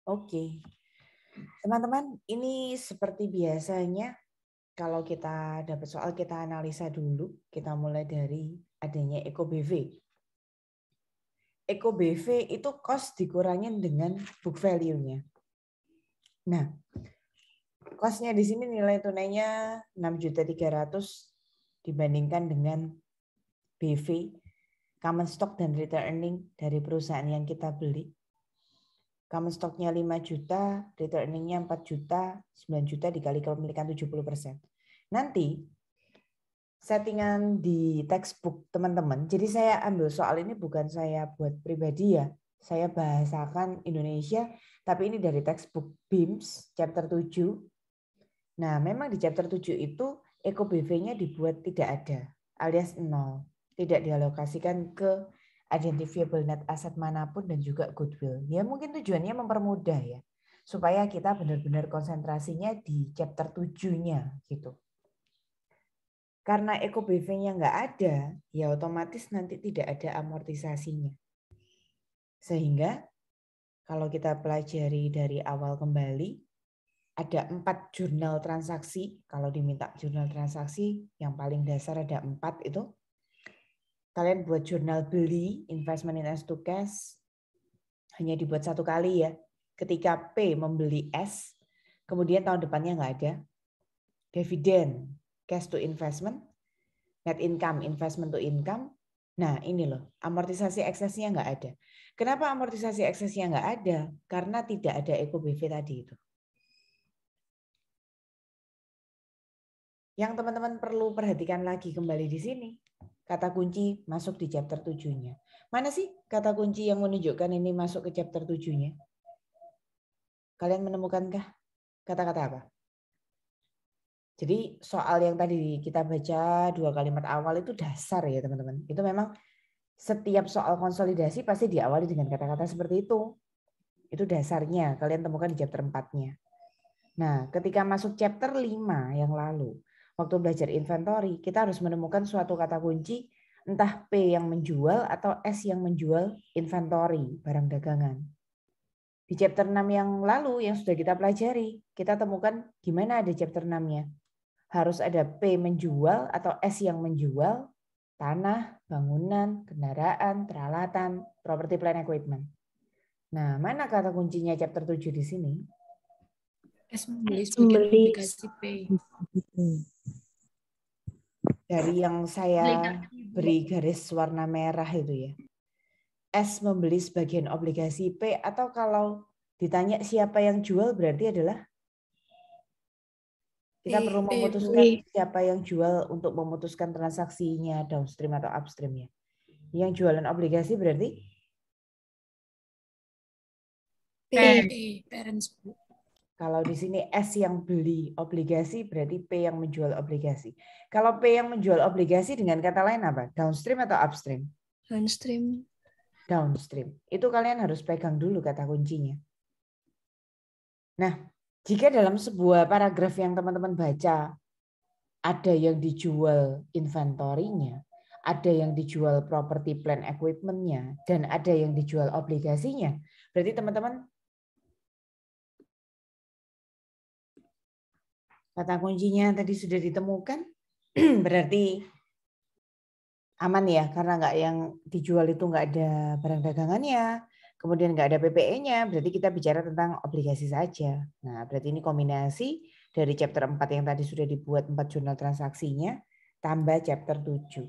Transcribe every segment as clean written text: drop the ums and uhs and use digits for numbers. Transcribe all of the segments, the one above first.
Oke. Teman-teman, ini seperti biasanya kalau kita dapat soal kita analisa dulu. Kita mulai dari adanya Eko BV. Eko BV itu cost dikurangin dengan book value-nya. Nah, cost-nya di sini nilai tunainya 6.300.000 dibandingkan dengan BV, common stock dan return earning dari perusahaan yang kita beli. Common stock-nya 5 juta, return earning-nya 4 juta, 9 juta dikali kepemilikan 70%. Nanti settingan di textbook teman-teman. Jadi saya ambil soal ini bukan saya buat pribadi ya. Saya bahasakan Indonesia, tapi ini dari textbook BIMS chapter 7. Nah, memang di chapter 7 itu Eko BV-nya dibuat tidak ada, alias 0. Tidak dialokasikan ke identifiable net asset manapun dan juga goodwill. Ya mungkin tujuannya mempermudah ya. Supaya kita benar-benar konsentrasinya di chapter 7-nya gitu. Karena Eko BV-nya nggak ada, ya otomatis nanti tidak ada amortisasinya. Sehingga kalau kita pelajari dari awal kembali, ada 4 jurnal transaksi. Kalau diminta jurnal transaksi, yang paling dasar ada 4 itu. Kalian buat jurnal beli, investment in S to cash, hanya dibuat 1 kali ya. Ketika P membeli S, kemudian tahun depannya nggak ada. Dividen, cash to investment, net income, investment to income. Nah ini loh, amortisasi eksesnya nggak ada. Kenapa amortisasi eksesnya nggak ada? Karena tidak ada Eko BV tadi itu. Yang teman-teman perlu perhatikan lagi kembali di sini. Kata kunci masuk di chapter 7-nya. Mana sih kata kunci yang menunjukkan ini masuk ke chapter 7-nya? Kalian menemukankah kata-kata apa? Jadi soal yang tadi kita baca 2 kalimat awal itu dasar ya teman-teman. Itu memang setiap soal konsolidasi pasti diawali dengan kata-kata seperti itu. Itu dasarnya, kalian temukan di chapter 4-nya. Nah, ketika masuk chapter 5 yang lalu, waktu belajar inventory, kita harus menemukan suatu kata kunci, entah P yang menjual atau S yang menjual inventory, barang dagangan. Di chapter 6 yang lalu yang sudah kita pelajari, kita temukan gimana ada chapter 6-nya. Harus ada P menjual atau S yang menjual tanah, bangunan, kendaraan, peralatan, property plant equipment. Nah, mana kata kuncinya chapter 7 di sini? S membeli sebagian obligasi P. Dari yang saya beri garis warna merah itu ya. S membeli sebagian obligasi P, atau kalau ditanya siapa yang jual berarti adalah kita perlu memutuskan siapa yang jual untuk memutuskan transaksinya downstream atau upstream ya. Yang jualan obligasi berarti P. Parents. Kalau di sini S yang beli obligasi berarti P yang menjual obligasi. Kalau P yang menjual obligasi dengan kata lain apa? Downstream atau upstream? Downstream. Downstream. Itu kalian harus pegang dulu kata kuncinya. Nah, jika dalam sebuah paragraf yang teman-teman baca ada yang dijual inventorinya, ada yang dijual property plant equipment-nya, dan ada yang dijual obligasinya, berarti teman-teman kata kuncinya tadi sudah ditemukan, berarti aman ya, karena nggak yang dijual itu nggak ada barang dagangannya, kemudian nggak ada PPE-nya, berarti kita bicara tentang obligasi saja. Nah, berarti ini kombinasi dari chapter 4 yang tadi sudah dibuat 4 jurnal transaksinya, tambah chapter 7.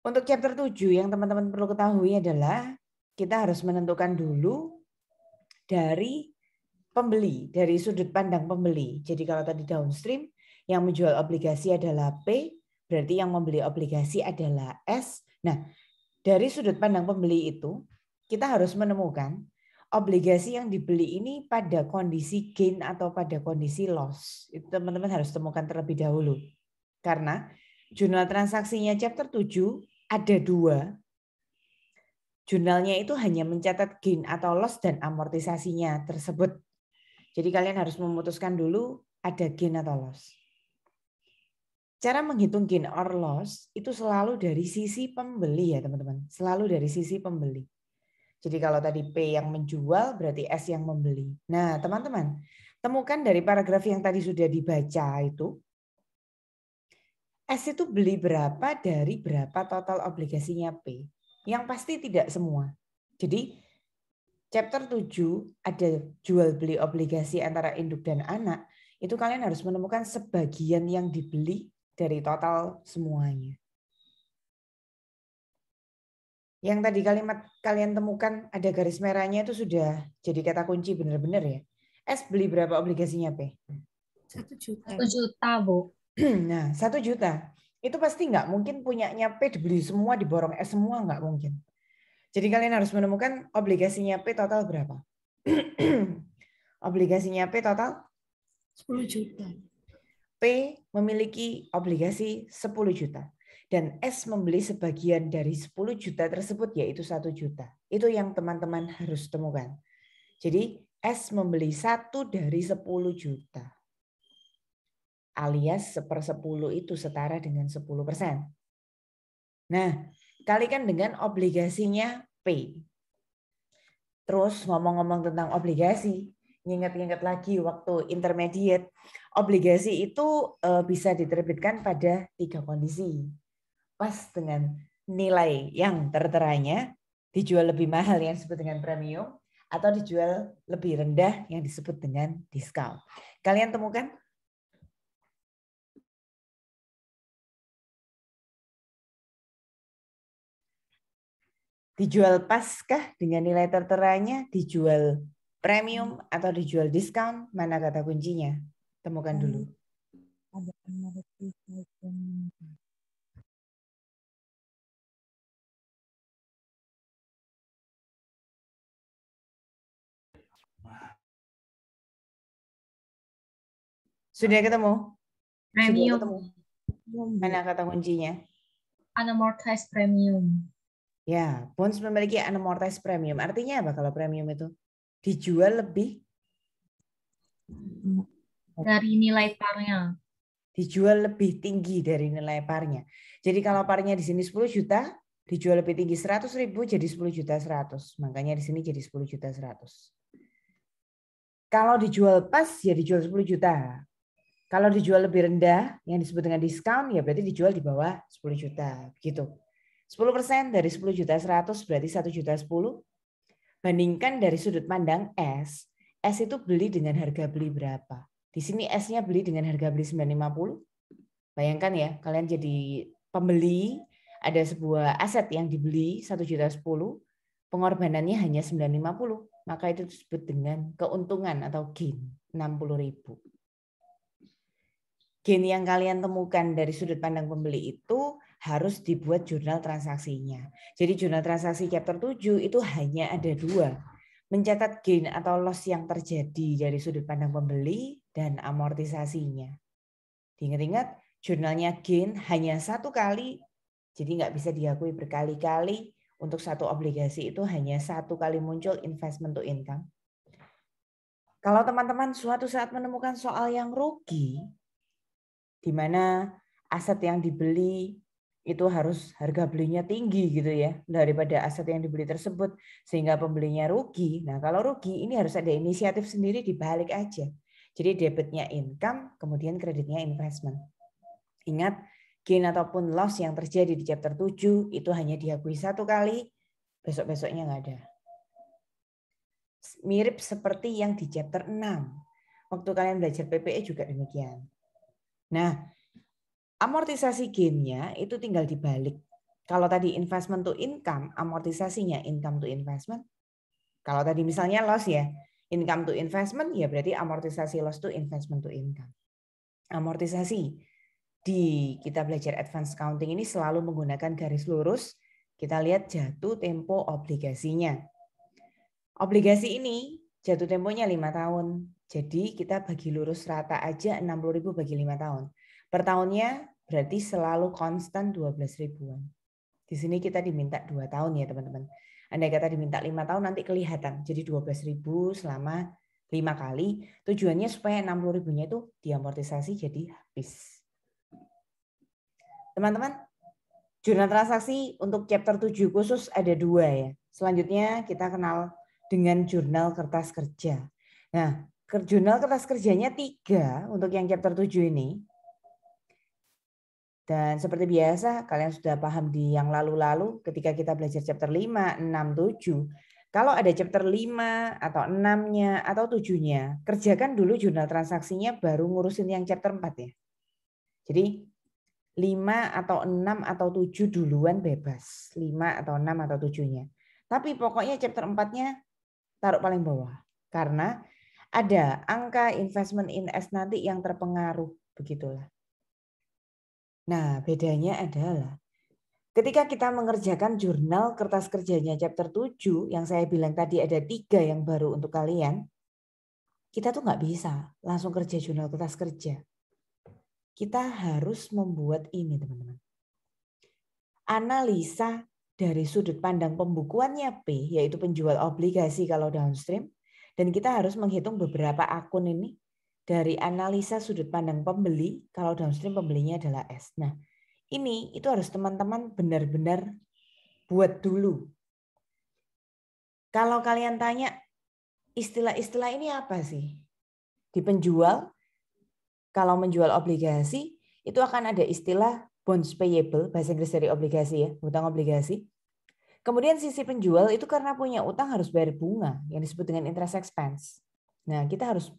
Untuk chapter 7 yang teman-teman perlu ketahui adalah kita harus menentukan dulu dari pembeli, dari sudut pandang pembeli. Jadi kalau tadi downstream, yang menjual obligasi adalah P, berarti yang membeli obligasi adalah S. Nah, dari sudut pandang pembeli itu, kita harus menemukan obligasi yang dibeli ini pada kondisi gain atau pada kondisi loss. Itu teman-teman harus temukan terlebih dahulu. Karena jurnal transaksinya chapter 7 ada 2. Jurnalnya itu hanya mencatat gain atau loss dan amortisasinya tersebut. Jadi kalian harus memutuskan dulu ada gain atau loss. Cara menghitung gain or loss itu selalu dari sisi pembeli ya teman-teman. Selalu dari sisi pembeli. Jadi kalau tadi P yang menjual, berarti S yang membeli. Nah, teman-teman, temukan dari paragraf yang tadi sudah dibaca itu, S itu beli berapa dari berapa total obligasinya P. Yang pasti tidak semua. Jadi, chapter 7 ada jual beli obligasi antara induk dan anak, itu kalian harus menemukan sebagian yang dibeli dari total semuanya. Yang tadi kalimat kalian temukan ada garis merahnya itu sudah jadi kata kunci benar-benar ya. S beli berapa obligasinya P? 1 juta. 1 juta, Bu. Nah, 1 juta. Itu pasti nggak mungkin punyanya P dibeli semua, diborong S semua, nggak mungkin. Jadi kalian harus menemukan obligasinya P total berapa. Obligasinya P total? 10 juta. P memiliki obligasi 10 juta. Dan S membeli sebagian dari 10 juta tersebut, yaitu 1 juta. Itu yang teman-teman harus temukan. Jadi S membeli 1 dari 10 juta. Alias 1/10 itu setara dengan 10%. Nah, kalikan dengan obligasinya P. Terus ngomong-ngomong tentang obligasi, ingat-ingat lagi waktu intermediate, obligasi itu bisa diterbitkan pada 3 kondisi. Pas dengan nilai yang terteranya, dijual lebih mahal yang disebut dengan premium, atau dijual lebih rendah yang disebut dengan diskon. Kalian temukan? Dijual paskah dengan nilai terteranya, dijual premium atau dijual diskon, mana kata kuncinya? Temukan dulu. Sudah ketemu? Premium. Sudah ketemu? Mana kata kuncinya? Unamortized premium. Ya, bonds memiliki unamortized premium. Artinya apa kalau premium itu? Dijual lebih Dari nilai parnya. dijual lebih tinggi dari nilai parnya. Jadi kalau parnya di sini 10 juta, dijual lebih tinggi 100.000 jadi 10 juta 100. Makanya di sini jadi 10 juta 100. Kalau dijual pas ya dijual 10 juta. Kalau dijual lebih rendah yang disebut dengan diskon ya berarti dijual di bawah 10 juta. Begitu. 10% dari 10 juta 100 berarti 1 juta 10. Bandingkan dari sudut pandang S. S itu beli dengan harga beli berapa? Di sini S-nya beli dengan harga beli 950. Bayangkan ya, kalian jadi pembeli, ada sebuah aset yang dibeli 1 juta 10, pengorbanannya hanya 950. Maka itu disebut dengan keuntungan atau gain 60.000. Gain yang kalian temukan dari sudut pandang pembeli itu harus dibuat jurnal transaksinya. Jadi jurnal transaksi chapter 7 itu hanya ada 2. Mencatat gain atau loss yang terjadi dari sudut pandang pembeli dan amortisasinya. Diingat-ingat, jurnalnya gain hanya 1 kali, jadi nggak bisa diakui berkali-kali. Untuk satu obligasi itu hanya 1 kali muncul investment to income. Kalau teman-teman suatu saat menemukan soal yang rugi, di mana aset yang dibeli itu harus harga belinya tinggi gitu ya daripada aset yang dibeli tersebut sehingga pembelinya rugi. Nah, kalau rugi ini harus ada inisiatif sendiri dibalik aja. Jadi debitnya income, kemudian kreditnya investment. Ingat, gain ataupun loss yang terjadi di chapter 7 itu hanya diakui 1 kali, besok-besoknya nggak ada. Mirip seperti yang di chapter 6. Waktu kalian belajar PPE juga demikian. Nah, amortisasi gain-nya itu tinggal dibalik. Kalau tadi investment to income, amortisasinya income to investment. Kalau tadi misalnya loss ya, income to investment, ya berarti amortisasi loss to investment to income. Amortisasi di kita belajar advance accounting ini selalu menggunakan garis lurus. Kita lihat jatuh tempo obligasinya. Obligasi ini jatuh temponya 5 tahun. Jadi kita bagi lurus rata aja 60.000 bagi 5 tahun. Per tahunnya berarti selalu konstan 12 ribuan. Di sini kita diminta 2 tahun ya teman-teman. Andai kata diminta 5 tahun nanti kelihatan. Jadi 12.000 selama 5 kali. Tujuannya supaya 60 ribunya itu diamortisasi jadi habis. Teman-teman, jurnal transaksi untuk chapter 7 khusus ada 2 ya. Selanjutnya kita kenal dengan jurnal kertas kerja. Nah, jurnal kertas kerjanya 3 untuk yang chapter 7 ini. Dan seperti biasa, kalian sudah paham di yang lalu-lalu ketika kita belajar chapter 5, 6, 7. Kalau ada chapter 5 atau 6-nya atau 7-nya, kerjakan dulu jurnal transaksinya baru ngurusin yang chapter 4 ya. Jadi 5 atau 6 atau 7 duluan bebas. 5 atau 6 atau 7-nya. Tapi pokoknya chapter 4-nya taruh paling bawah. Karena ada angka investment in S nanti yang terpengaruh. Begitulah. Nah, bedanya adalah ketika kita mengerjakan jurnal kertas kerjanya chapter 7, yang saya bilang tadi ada 3 yang baru untuk kalian, kita tuh nggak bisa langsung kerja jurnal kertas kerja. Kita harus membuat ini, teman-teman. Analisa dari sudut pandang pembukuannya P, yaitu penjual obligasi kalau downstream, dan kita harus menghitung beberapa akun ini dari analisa sudut pandang pembeli, kalau downstream pembelinya adalah S. Nah, ini itu harus teman-teman benar-benar buat dulu. Kalau kalian tanya, istilah-istilah ini apa sih? Di penjual, kalau menjual obligasi, itu akan ada istilah bonds payable, bahasa Inggris dari obligasi ya, hutang obligasi. Kemudian sisi penjual itu karena punya utang harus bayar bunga, yang disebut dengan interest expense. Nah, kita harus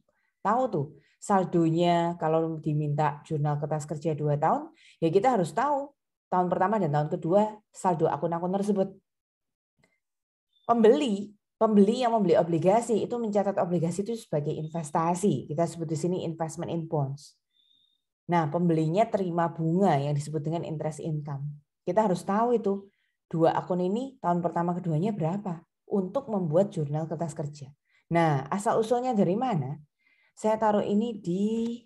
tahu tuh saldonya kalau diminta jurnal kertas kerja 2 tahun, ya kita harus tahu tahun pertama dan tahun kedua saldo akun-akun tersebut. Pembeli yang membeli obligasi itu mencatat obligasi itu sebagai investasi. Kita sebut di sini investment in bonds. Nah, pembelinya terima bunga yang disebut dengan interest income. Kita harus tahu itu 2 akun ini tahun pertama keduanya berapa untuk membuat jurnal kertas kerja. Nah, asal-usulnya dari mana? Saya taruh ini di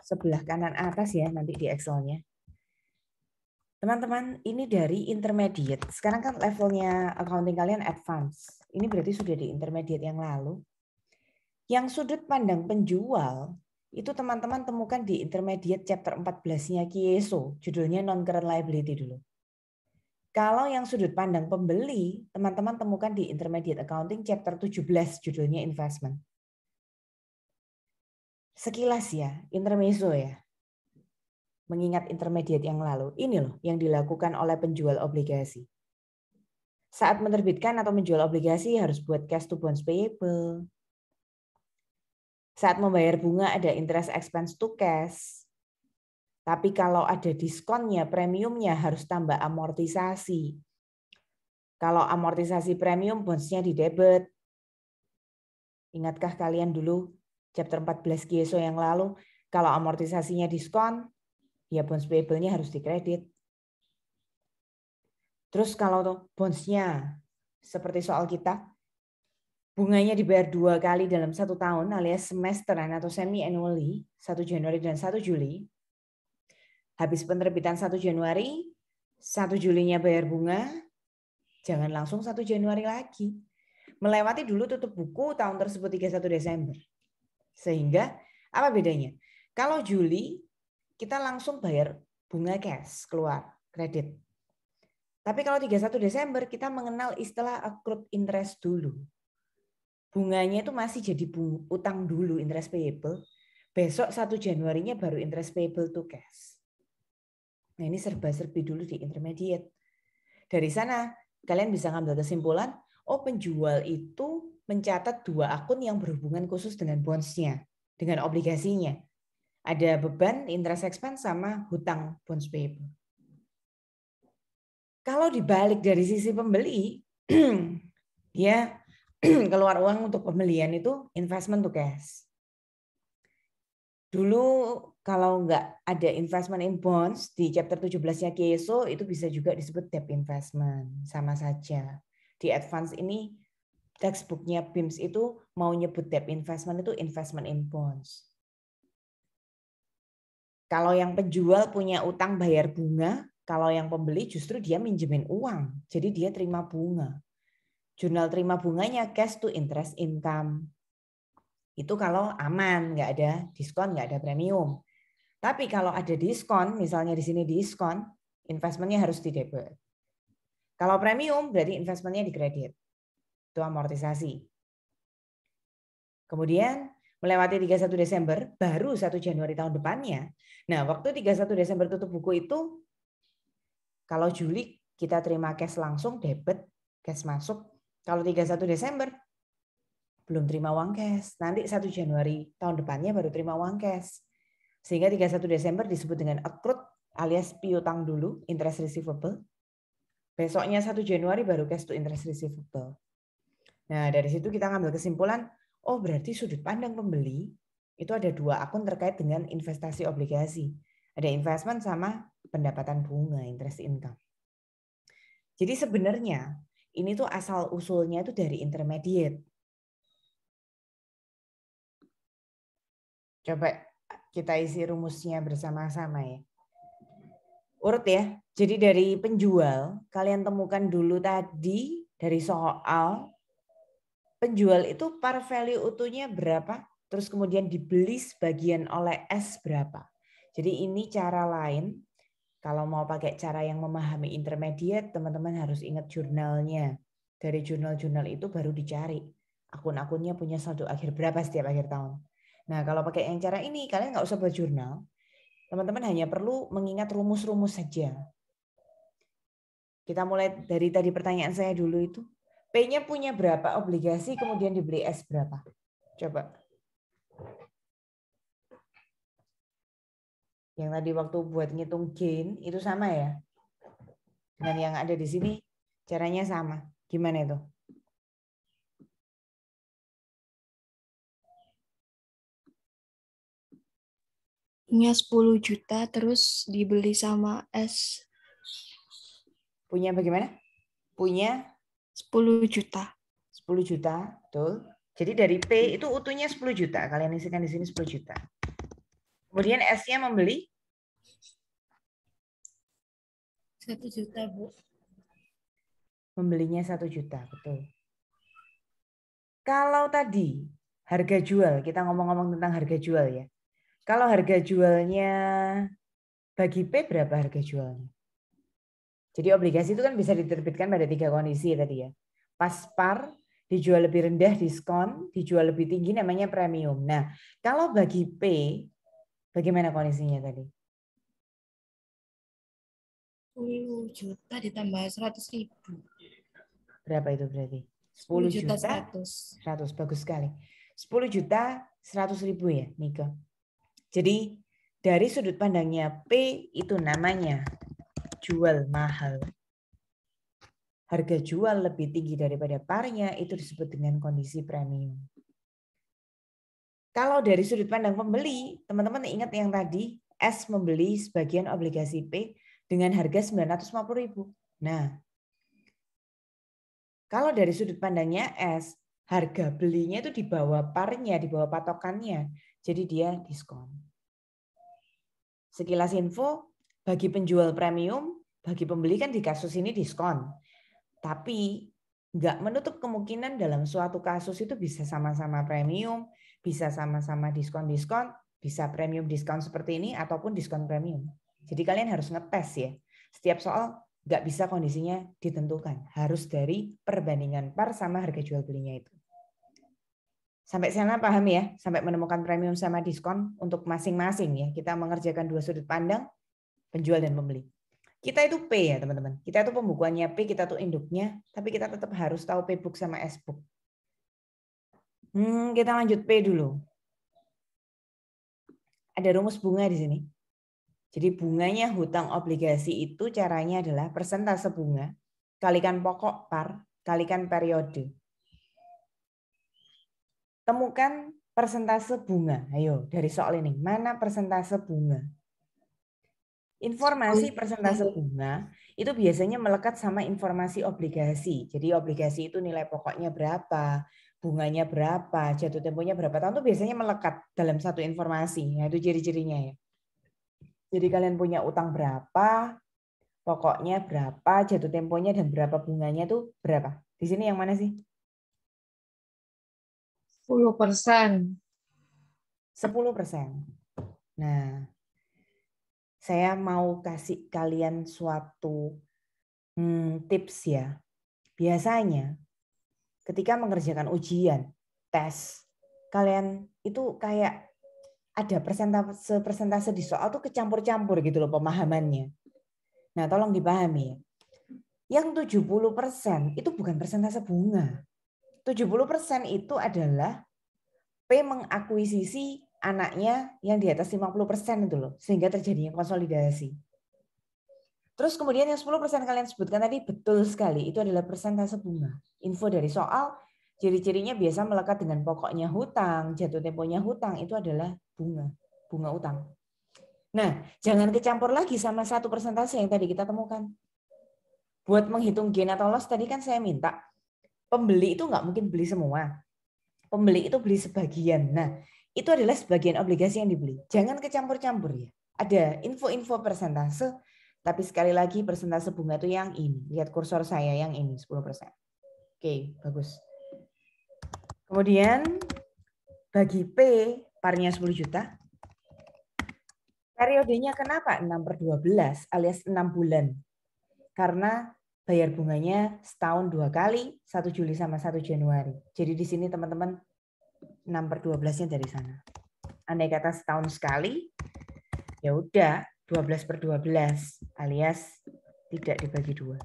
sebelah kanan atas ya, nanti di Excel-nya. Teman-teman, ini dari intermediate. Sekarang kan levelnya accounting kalian advance. Ini berarti sudah di intermediate yang lalu. Yang sudut pandang penjual, itu teman-teman temukan di intermediate chapter 14-nya Kieso. Judulnya non-current liability dulu. Kalau yang sudut pandang pembeli, teman-teman temukan di intermediate accounting chapter 17, judulnya investment. Sekilas ya, intermezzo ya. Mengingat intermediate yang lalu. Ini loh yang dilakukan oleh penjual obligasi. Saat menerbitkan atau menjual obligasi harus buat cash to bonds payable. Saat membayar bunga ada interest expense to cash. Tapi kalau ada diskonnya, premiumnya harus tambah amortisasi. Kalau amortisasi premium, bondsnya di debit. Ingatkah kalian dulu chapter 14 Kieso yang lalu, kalau amortisasinya diskon, ya bonds payable-nya harus dikredit. Terus kalau bondsnya seperti soal kita, bunganya dibayar 2 kali dalam 1 tahun alias semesteran atau semi-annually, 1 Januari dan 1 Juli. Habis penerbitan 1 Januari, 1 Julinya bayar bunga, jangan langsung 1 Januari lagi. Melewati dulu tutup buku tahun tersebut 31 Desember. Sehingga apa bedanya? Kalau Juli kita langsung bayar bunga cash keluar, kredit. Tapi kalau 31 Desember kita mengenal istilah accrued interest dulu. Bunganya itu masih jadi utang dulu, interest payable. Besok 1 Januarinya baru interest payable to cash. Nah ini serba-serbi dulu di intermediate. Dari sana kalian bisa ngambil kesimpulan, oh penjual itu mencatat 2 akun yang berhubungan khusus dengan bonds-nya, dengan obligasinya. Ada beban interest expense sama hutang bonds payable. Kalau dibalik dari sisi pembeli, dia keluar uang untuk pembelian itu investment to cash. Dulu kalau nggak ada investment in bonds di chapter 17-nya Kieso itu bisa juga disebut debt investment, sama saja. Di advance ini textbooknya BIMS itu mau nyebut debt investment itu investment in bonds. Kalau yang penjual punya utang bayar bunga, kalau yang pembeli justru dia minjemin uang, jadi dia terima bunga. Jurnal terima bunganya cash to interest income. Itu kalau aman, nggak ada diskon, nggak ada premium. Tapi kalau ada diskon, misalnya di sini diskon, investmentnya harus di debit. Kalau premium berarti investmentnya di kredit. Itu amortisasi. Kemudian melewati 31 Desember, baru 1 Januari tahun depannya. Nah, waktu 31 Desember tutup buku itu, kalau Juli kita terima cash langsung, debit, cash masuk. Kalau 31 Desember, belum terima uang cash. Nanti 1 Januari tahun depannya baru terima uang cash. Sehingga 31 Desember disebut dengan accrued alias piutang dulu, interest receivable. Besoknya 1 Januari baru cash to interest receivable. Nah, dari situ kita ngambil kesimpulan, oh berarti sudut pandang pembeli itu ada 2 akun terkait dengan investasi obligasi. Ada investment sama pendapatan bunga, interest income. Jadi sebenarnya ini tuh asal usulnya itu dari intermediate. Coba kita isi rumusnya bersama-sama ya. Urut ya. Jadi dari penjual, kalian temukan dulu tadi dari soal penjual itu par value utuhnya berapa, terus kemudian dibeli sebagian oleh S berapa. Jadi ini cara lain. Kalau mau pakai cara yang memahami intermediate, teman-teman harus ingat jurnalnya. Dari jurnal-jurnal itu baru dicari. Akun-akunnya punya saldo akhir berapa setiap akhir tahun. Nah, kalau pakai yang cara ini, kalian nggak usah buat jurnal. Teman-teman hanya perlu mengingat rumus-rumus saja. Kita mulai dari tadi pertanyaan saya dulu itu. P-nya punya berapa obligasi, kemudian dibeli S berapa? Coba. Yang tadi waktu buat ngitung gain, itu sama ya? Dengan yang ada di sini, caranya sama. Gimana itu? Punya 10 juta terus dibeli sama S. Punya bagaimana? Punya 10 juta. 10 juta, betul. Jadi dari P itu utuhnya 10 juta. Kalian isikan di sini 10 juta. Kemudian S-nya membeli 1 juta, Bu. Membelinya 1 juta, betul. Kalau tadi harga jual, kita ngomong-ngomong tentang harga jual ya. Kalau harga jualnya bagi P berapa harga jualnya? Jadi obligasi itu kan bisa diterbitkan pada 3 kondisi tadi ya. Pas par, dijual lebih rendah diskon, dijual lebih tinggi namanya premium. Nah, kalau bagi P, bagaimana kondisinya tadi? 10 juta ditambah 100.000. Berapa itu berarti? 10 10 juta juta 100. 100, bagus sekali. 10 juta 100.000 ya, Nika. Jadi dari sudut pandangnya P itu namanya jual mahal. Harga jual lebih tinggi daripada parnya itu disebut dengan kondisi premium. Kalau dari sudut pandang pembeli, teman-teman ingat yang tadi S membeli sebagian obligasi P dengan harga 950.000. Nah, kalau dari sudut pandangnya S, harga belinya itu di bawah parnya, di bawah patokannya. Jadi dia diskon. Sekilas info, bagi penjual premium, bagi pembeli kan di kasus ini diskon. Tapi nggak menutup kemungkinan dalam suatu kasus itu bisa sama-sama premium, bisa sama-sama diskon-diskon, bisa premium diskon seperti ini ataupun diskon premium. Jadi kalian harus ngetes ya. Setiap soal nggak bisa kondisinya ditentukan. Harus dari perbandingan par sama harga jual belinya itu. Sampai sana paham ya? Sampai menemukan premium sama diskon untuk masing-masing ya. Kita mengerjakan 2 sudut pandang, penjual dan pembeli. Kita itu P ya teman-teman. Kita itu pembukuannya P, kita tuh induknya. Tapi kita tetap harus tahu P-book sama S-book. Kita lanjut P dulu. Ada rumus bunga di sini. Jadi bunganya hutang obligasi itu caranya adalah persentase bunga kalikan pokok par kalikan periode. Temukan persentase bunga. Ayo dari soal ini. Mana persentase bunga? Informasi persentase bunga itu biasanya melekat sama informasi obligasi. Jadi obligasi itu nilai pokoknya berapa, bunganya berapa, jatuh temponya berapa tahun itu biasanya melekat dalam satu informasi. Nah, itu ciri-cirinya ya. Jadi kalian punya utang berapa, pokoknya berapa, jatuh temponya dan berapa bunganya itu berapa. Di sini yang mana sih? 10%. 10%. Nah, saya mau kasih kalian suatu Tips ya. Biasanya ketika mengerjakan ujian, tes, kalian itu kayak ada persentase di soal tuh kecampur-campur gitu loh pemahamannya. Nah, tolong dipahami ya. Yang 70% itu bukan persentase bunga. 70% itu adalah P mengakuisisi anaknya yang di atas 50% itu loh. Sehingga terjadinya konsolidasi. Terus kemudian yang 10% kalian sebutkan tadi betul sekali. Itu adalah persentase bunga. Info dari soal, ciri-cirinya biasa melekat dengan pokoknya hutang, jatuh temponya hutang, itu adalah bunga utang. Nah, jangan kecampur lagi sama satu persentase yang tadi kita temukan. Buat menghitung gain atau loss tadi kan saya minta, pembeli itu nggak mungkin beli semua. Pembeli itu beli sebagian. Nah, itu adalah sebagian obligasi yang dibeli. Jangan kecampur-campur ya. Ada info-info persentase, tapi sekali lagi persentase bunga itu yang ini. Lihat kursor saya yang ini, 10%. Oke, bagus. Kemudian bagi P, parnya 10 juta. Periodenya kenapa 6/12 alias 6 bulan? Karena bayar bunganya setahun 2 kali, 1 Juli sama 1 Januari. Jadi di sini teman-teman 6/12-nya dari sana. Andai kata setahun sekali, ya udah 12/12 alias tidak dibagi 2.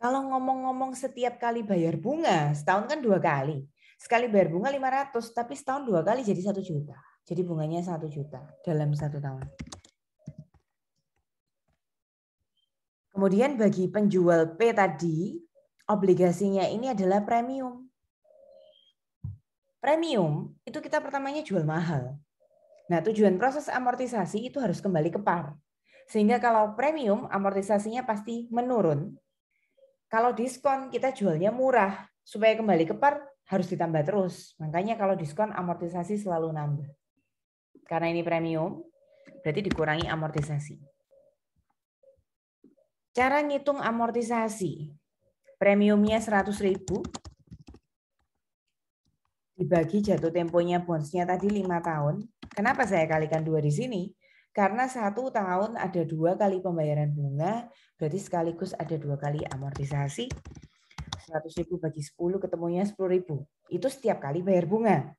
Kalau ngomong-ngomong setiap kali bayar bunga, setahun kan 2 kali. Sekali bayar bunga 500, tapi setahun 2 kali jadi 1 juta. Jadi bunganya 1 juta dalam 1 tahun. Kemudian bagi penjual P tadi, obligasinya ini adalah premium. Premium itu kita pertamanya jual mahal. Nah, tujuan proses amortisasi itu harus kembali ke par. Sehingga kalau premium amortisasinya pasti menurun. Kalau diskon kita jualnya murah. Supaya kembali ke par harus ditambah terus. Makanya kalau diskon amortisasi selalu nambah. Karena ini premium, berarti dikurangi amortisasi. Cara ngitung amortisasi. Premiumnya 100.000 dibagi jatuh temponya bondsnya tadi 5 tahun. Kenapa saya kalikan 2 di sini? Karena 1 tahun ada 2 kali pembayaran bunga, berarti sekaligus ada 2 kali amortisasi. 100.000 bagi 10 ketemunya 10.000. Itu setiap kali bayar bunga.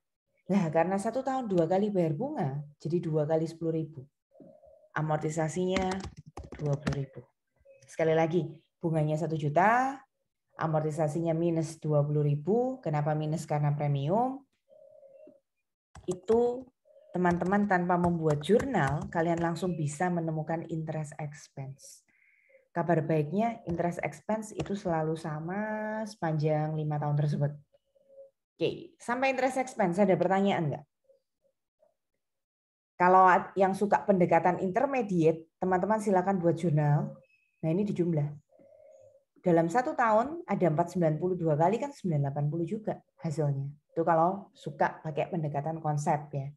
Nah, karena 1 tahun 2 kali bayar bunga, jadi 2 kali 10.000. Amortisasinya 20.000. Sekali lagi, bunganya 1 juta, amortisasinya minus 20.000. Kenapa minus? Karena premium. Itu teman-teman tanpa membuat jurnal, kalian langsung bisa menemukan interest expense. Kabar baiknya, interest expense itu selalu sama sepanjang 5 tahun tersebut. Oke, sampai interest expense ada pertanyaan enggak? Kalau yang suka pendekatan intermediate, teman-teman silakan buat jurnal. Nah, ini dijumlah. Dalam 1 tahun ada 492 kali kan 980 juga hasilnya. Itu kalau suka pakai pendekatan konsep ya.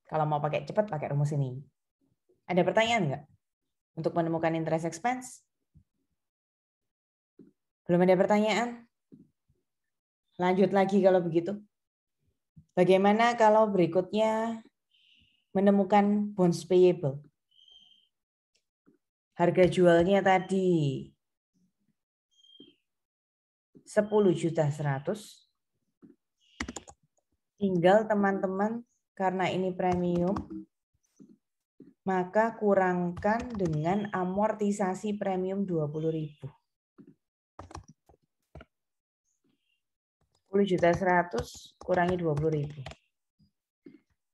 Kalau mau pakai cepat pakai rumus ini. Ada pertanyaan enggak? Untuk menemukan interest expense? Belum ada pertanyaan? Lanjut lagi kalau begitu. Bagaimana kalau berikutnya menemukan bonds payable? Harga jualnya tadi 10.100.000. Tinggal teman-teman karena ini premium, maka kurangkan dengan amortisasi premium 20.000. 10.100.000 kurangi 20.000.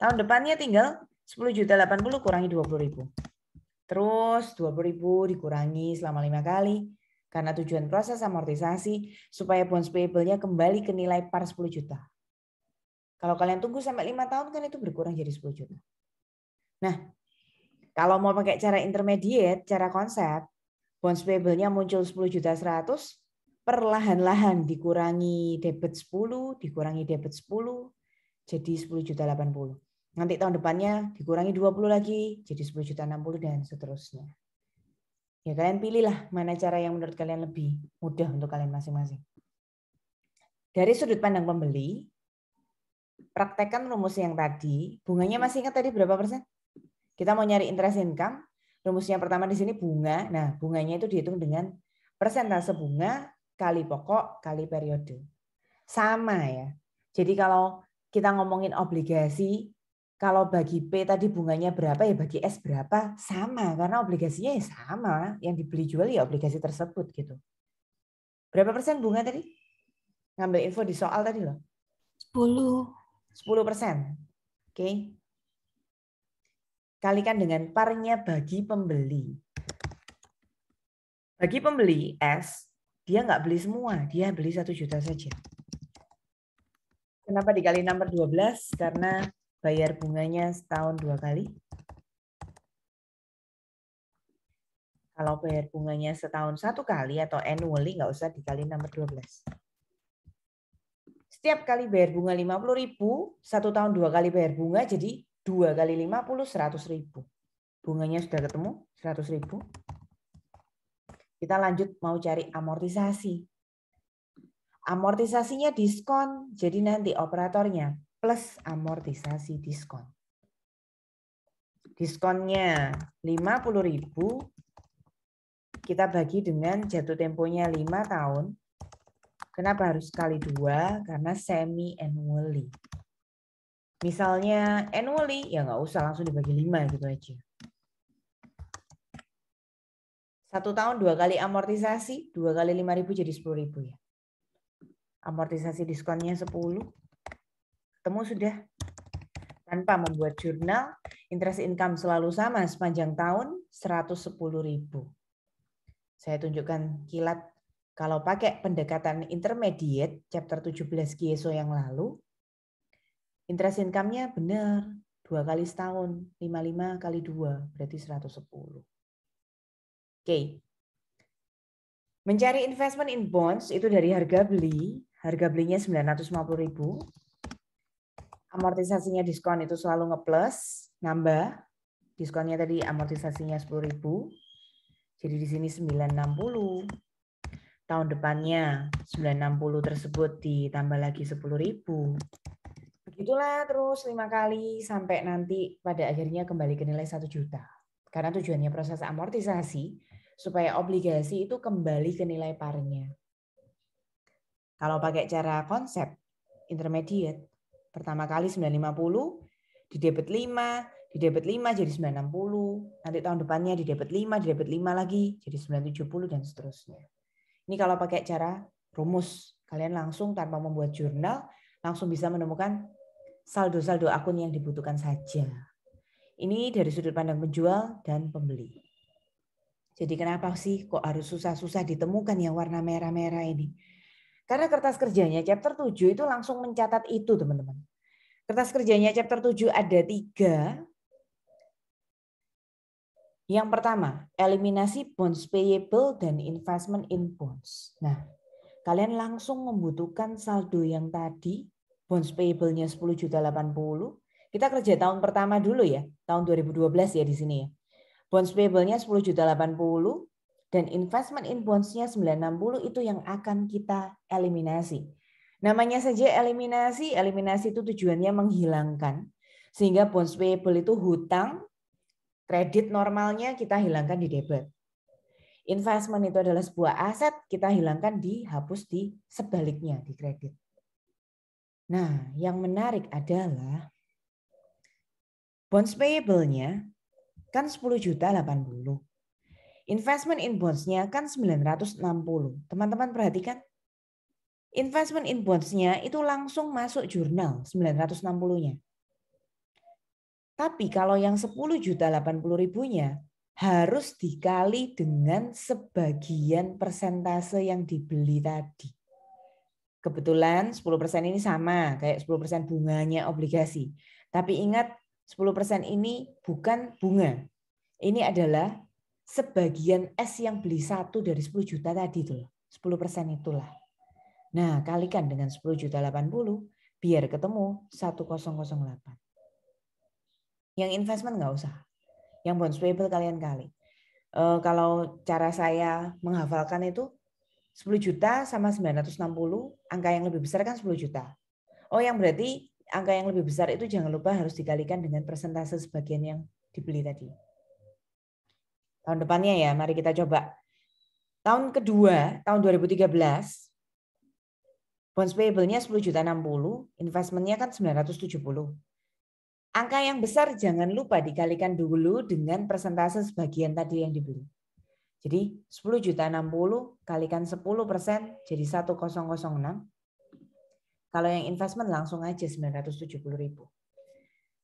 Tahun depannya tinggal 10.080.000 kurangi 20.000. Terus 20.000 dikurangi selama 5 kali. Karena tujuan proses amortisasi supaya bonds payable-nya kembali ke nilai par 10 juta. Kalau kalian tunggu sampai 5 tahun kan itu berkurang jadi 10 juta. Nah, kalau mau pakai cara intermediate, cara konsep, bonds payable-nya muncul 10.100.000, perlahan-lahan dikurangi debit 10, dikurangi debit 10, jadi 10.080.000. Nanti tahun depannya dikurangi 20 lagi, jadi 10.060.000 dan seterusnya. Ya kalian pilihlah mana cara yang menurut kalian lebih mudah untuk kalian masing-masing. Dari sudut pandang pembeli, praktekkan rumus yang tadi. Bunganya masih ingat tadi berapa persen? Kita mau nyari interest income. Rumusnya pertama di sini bunga. Nah, bunganya itu dihitung dengan persentase bunga kali pokok kali periode. Sama ya. Jadi kalau kita ngomongin obligasi, kalau bagi P tadi bunganya berapa ya bagi S berapa, sama. Karena obligasinya ya sama. Yang dibeli jual ya obligasi tersebut gitu. Berapa persen bunga tadi? Ngambil info di soal tadi loh. 10. 10%. Oke. Kalikan dengan parnya bagi pembeli. Bagi pembeli S, dia nggak beli semua, dia beli 1 juta saja. Kenapa dikali nomor 12? Karena bayar bunganya setahun 2 kali. Kalau bayar bunganya setahun 1 kali atau annually, nggak usah dikali nomor 12. Setiap kali bayar bunga 50.000, 1 tahun 2 kali bayar bunga, jadi 2 kali 50, 100.000. Bunganya sudah ketemu, 100.000. Kita lanjut mau cari amortisasi. Amortisasinya diskon, jadi nanti operatornya plus amortisasi diskon. Diskonnya 50.000, kita bagi dengan jatuh temponya 5 tahun. Kenapa harus kali 2? Karena semi annually. Misalnya annually, ya nggak usah langsung dibagi 5 gitu aja. 1 tahun 2 kali amortisasi, 2 kali 5.000 jadi 10.000 ya. Amortisasi diskonnya 10. Ketemu sudah. Tanpa membuat jurnal, interest income selalu sama sepanjang tahun 110.000. Saya tunjukkan kilat kalau pakai pendekatan intermediate chapter 17 GSO yang lalu, interest income-nya benar 2 kali setahun, 55 kali 2 berarti 110. Oke. Mencari investment in bonds itu dari harga belinya 950.000. Amortisasinya diskon itu selalu ngeplus, nambah. Diskonnya tadi amortisasinya 10.000. Jadi di sini 960. Tahun depannya 960 tersebut ditambah lagi 10.000. Begitulah terus 5 kali sampai nanti pada akhirnya kembali ke nilai 1 juta. Karena tujuannya proses amortisasi supaya obligasi itu kembali ke nilai parnya. Kalau pakai cara konsep intermediate, pertama kali 950, di debit 5, di debit 5 jadi 960, nanti tahun depannya di debit 5, di debit 5 lagi jadi 970 dan seterusnya. Ini kalau pakai cara rumus, kalian langsung tanpa membuat jurnal langsung bisa menemukan saldo-saldo akun yang dibutuhkan saja. Ini dari sudut pandang penjual dan pembeli. Jadi kenapa sih kok harus susah-susah ditemukan yang warna merah-merah ini? Karena kertas kerjanya chapter 7 itu langsung mencatat itu, teman-teman. Kertas kerjanya chapter 7 ada 3. Yang pertama, eliminasi bonds payable dan investment in bonds. Nah, kalian langsung membutuhkan saldo yang tadi, bonds payable-nya 10.080. Kita kerja tahun pertama dulu ya, tahun 2012 ya di sini ya. Bonds payable-nya 10.080 dan investment in bonds-nya 960 itu yang akan kita eliminasi. Namanya saja eliminasi, eliminasi itu tujuannya menghilangkan. Sehingga bonds payable itu hutang, kredit normalnya kita hilangkan di debit. Investment itu adalah sebuah aset, kita hilangkan dihapus di sebaliknya, di kredit. Nah, yang menarik adalah bonds payable-nya kan 10.080. Investment in bonds-nya kan 960. Teman-teman perhatikan. Investment in bonds-nya itu langsung masuk jurnal 960-nya. Tapi kalau yang 10.080.000-nya harus dikali dengan sebagian persentase yang dibeli tadi. Kebetulan 10% ini sama kayak 10% bunganya obligasi. Tapi ingat 10% ini bukan bunga. Ini adalah sebagian S yang beli 1 dari 10 juta tadi tuh. 10% itulah. Nah, kalikan dengan 10.080 biar ketemu 1008. Yang investment nggak usah. Yang bonds payable kalian kali. Kalau cara saya menghafalkan itu 10 juta sama 960, angka yang lebih besar kan 10 juta. Oh, yang berarti angka yang lebih besar itu jangan lupa harus dikalikan dengan persentase sebagian yang dibeli tadi. Tahun depannya ya, mari kita coba. Tahun kedua, tahun 2013, bonds payable-nya 10.060, investment-nya kan 970. Angka yang besar jangan lupa dikalikan dulu dengan persentase sebagian tadi yang dibeli. Jadi 10.060 kalikan 10% jadi 1.006. Kalau yang investment langsung aja 970.000.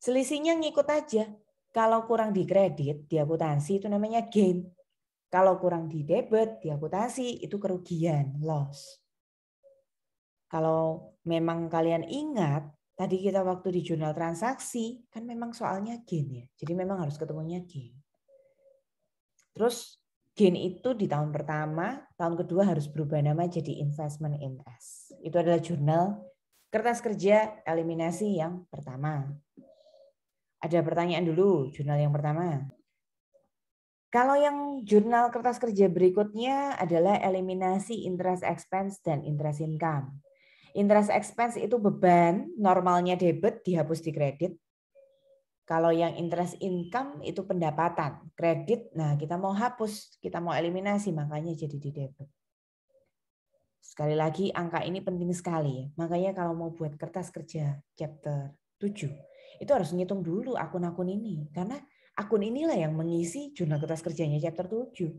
Selisihnya ngikut aja. Kalau kurang di kredit, di akuntansi itu namanya gain. Kalau kurang di debit, di akuntansi itu kerugian, loss. Kalau memang kalian ingat, tadi kita waktu di jurnal transaksi, kan memang soalnya gain ya. Jadi memang harus ketemunya gain. Terus gain itu di tahun pertama, tahun kedua harus berubah nama jadi investment in S. Itu adalah jurnal kertas kerja eliminasi yang pertama. Ada pertanyaan dulu, jurnal yang pertama. Kalau yang jurnal kertas kerja berikutnya adalah eliminasi interest expense dan interest income. Interest expense itu beban, normalnya debit dihapus di kredit. Kalau yang interest income itu pendapatan, kredit. Nah, kita mau hapus, kita mau eliminasi, makanya jadi di debit. Sekali lagi, angka ini penting sekali ya. Makanya kalau mau buat kertas kerja chapter 7, itu harus ngitung dulu akun-akun ini. Karena akun inilah yang mengisi jurnal kertas kerjanya chapter 7.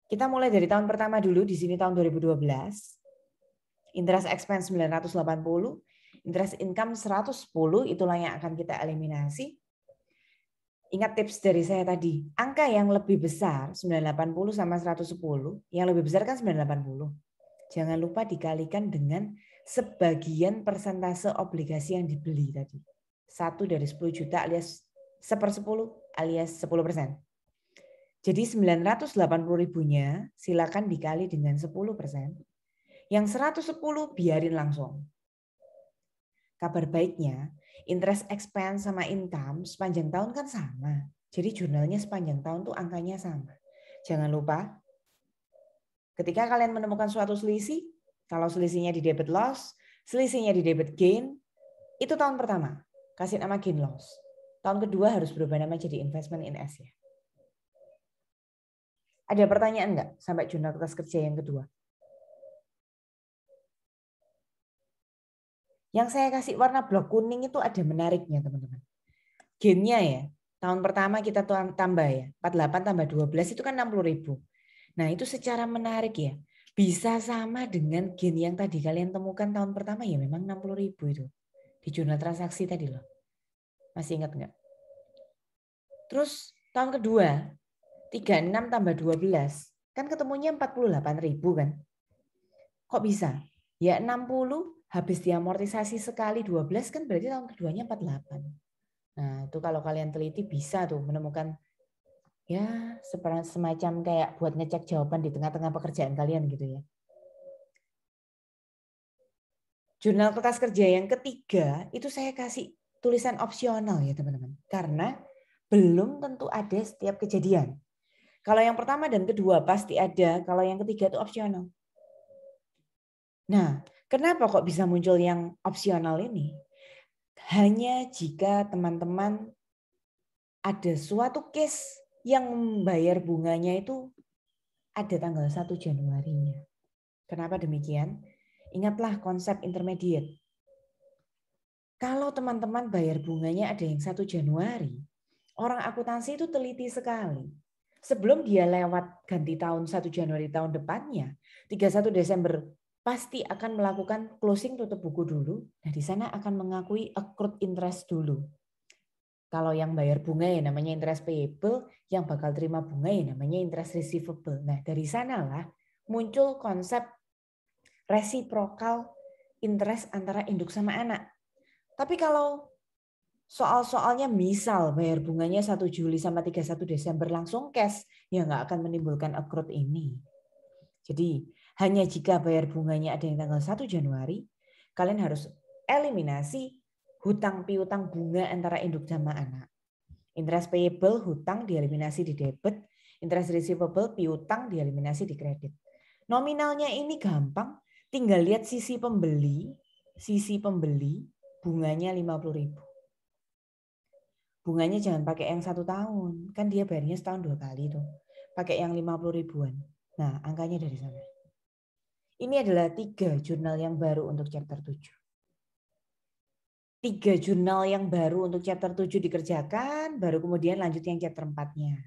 Kita mulai dari tahun pertama dulu, di sini tahun 2012. Interest expense 980, interest income 110, itulah yang akan kita eliminasi. Ingat tips dari saya tadi, angka yang lebih besar 980 sama 110, yang lebih besar kan 980. Jangan lupa dikalikan dengan sebagian persentase obligasi yang dibeli tadi. 1 dari 10 juta alias 1/10 alias 10%. Jadi 980 ribunya silakan dikali dengan 10%. Yang 110 biarin langsung. Kabar baiknya, interest expense sama income sepanjang tahun kan sama. Jadi jurnalnya sepanjang tahun tuh angkanya sama. Jangan lupa, ketika kalian menemukan suatu selisih, kalau selisihnya di debit loss, selisihnya di debit gain, itu tahun pertama. Kasih nama gain loss. Tahun kedua harus berubah nama jadi investment in S ya. Ada pertanyaan enggak sampai jurnal kertas kerja yang kedua? Yang saya kasih warna blok kuning itu ada menariknya teman-teman. Gainnya ya, tahun pertama kita tambah ya, 48 tambah 12 itu kan 60.000. Nah itu secara menarik ya, bisa sama dengan gain yang tadi kalian temukan tahun pertama ya memang 60.000 itu. Di jurnal transaksi tadi loh. Masih ingat enggak? Terus tahun kedua, 36 tambah 12, kan ketemunya 48.000 kan? Kok bisa? Ya 60 habis diamortisasi sekali 12 kan berarti tahun keduanya 48. Nah itu kalau kalian teliti bisa tuh menemukan ya semacam kayak buat ngecek jawaban di tengah-tengah pekerjaan kalian gitu ya. Jurnal kertas kerja yang ketiga itu saya kasih tulisan opsional ya teman-teman. Karena belum tentu ada setiap kejadian. Kalau yang pertama dan kedua pasti ada, kalau yang ketiga itu opsional. Nah, kenapa kok bisa muncul yang opsional ini? Hanya jika teman-teman ada suatu case yang membayar bunganya itu ada tanggal 1 Januarinya. Kenapa demikian? Ingatlah konsep intermediate. Kalau teman-teman bayar bunganya ada yang 1 Januari, orang akuntansi itu teliti sekali. Sebelum dia lewat ganti tahun 1 Januari tahun depannya, 31 Desember pasti akan melakukan closing tutup buku dulu. Nah, di sana akan mengakui accrued interest dulu. Kalau yang bayar bunga ya namanya interest payable, yang bakal terima bunga ya namanya interest receivable. Nah, dari sanalah muncul konsep reciprocal interest antara induk sama anak. Tapi kalau soal-soalnya misal bayar bunganya 1 Juli sama 31 Desember langsung cash, ya nggak akan menimbulkan accrued ini. Jadi hanya jika bayar bunganya ada yang tanggal 1 Januari, kalian harus eliminasi hutang piutang bunga antara induk sama anak. Interest payable hutang dieliminasi di debit, interest receivable piutang dieliminasi di kredit. Nominalnya ini gampang, tinggal lihat sisi pembeli bunganya 50.000. Bunganya jangan pakai yang 1 tahun. Kan dia bayarnya setahun 2 kali tuh. Pakai yang 50 ribuan. Nah, angkanya dari sana. Ini adalah 3 jurnal yang baru untuk chapter 7. 3 jurnal yang baru untuk chapter 7 dikerjakan, baru kemudian lanjut yang chapter 4-nya.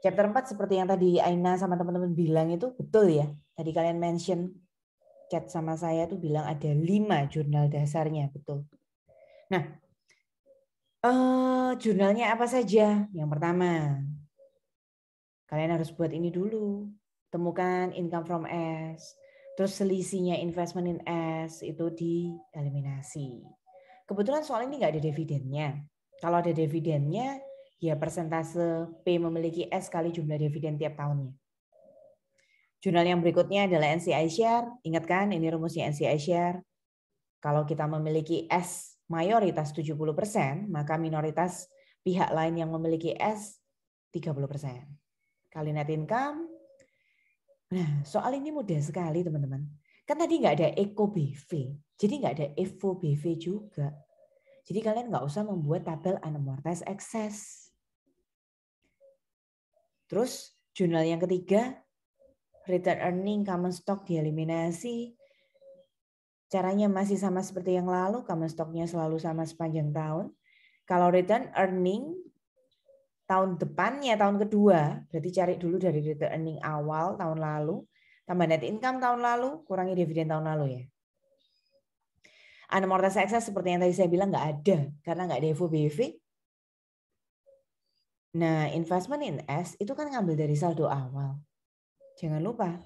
Chapter 4 seperti yang tadi Aina sama teman-teman bilang itu betul ya. Tadi kalian mention chat sama saya tuh bilang ada 5 jurnal dasarnya, betul. Nah, jurnalnya apa saja? Yang pertama, kalian harus buat ini dulu. Temukan income from S. Terus selisihnya investment in S itu dieliminasi. Kebetulan soal ini nggak ada dividennya. Kalau ada dividennya, ya persentase P memiliki S kali jumlah dividen tiap tahunnya. Jurnal yang berikutnya adalah NCI share. Ingat kan ini rumusnya NCI share. Kalau kita memiliki S mayoritas 70%, maka minoritas pihak lain yang memiliki S 30%. Kali net income. Nah, soal ini mudah sekali teman-teman. Kan tadi nggak ada Eco BV, jadi nggak ada Evo BV juga. Jadi kalian nggak usah membuat tabel unamortized excess. Terus jurnal yang ketiga, return earning common stock dieliminasi. Caranya masih sama seperti yang lalu, common stock-nya selalu sama sepanjang tahun. Kalau return earning tahun depannya, tahun kedua, berarti cari dulu dari return earning awal tahun lalu, tambah net income tahun lalu, kurangi dividen tahun lalu ya. Unamortized excess seperti yang tadi saya bilang nggak ada, karena nggak ada Evo BV. Nah, investment in S itu kan ngambil dari saldo awal. Jangan lupa,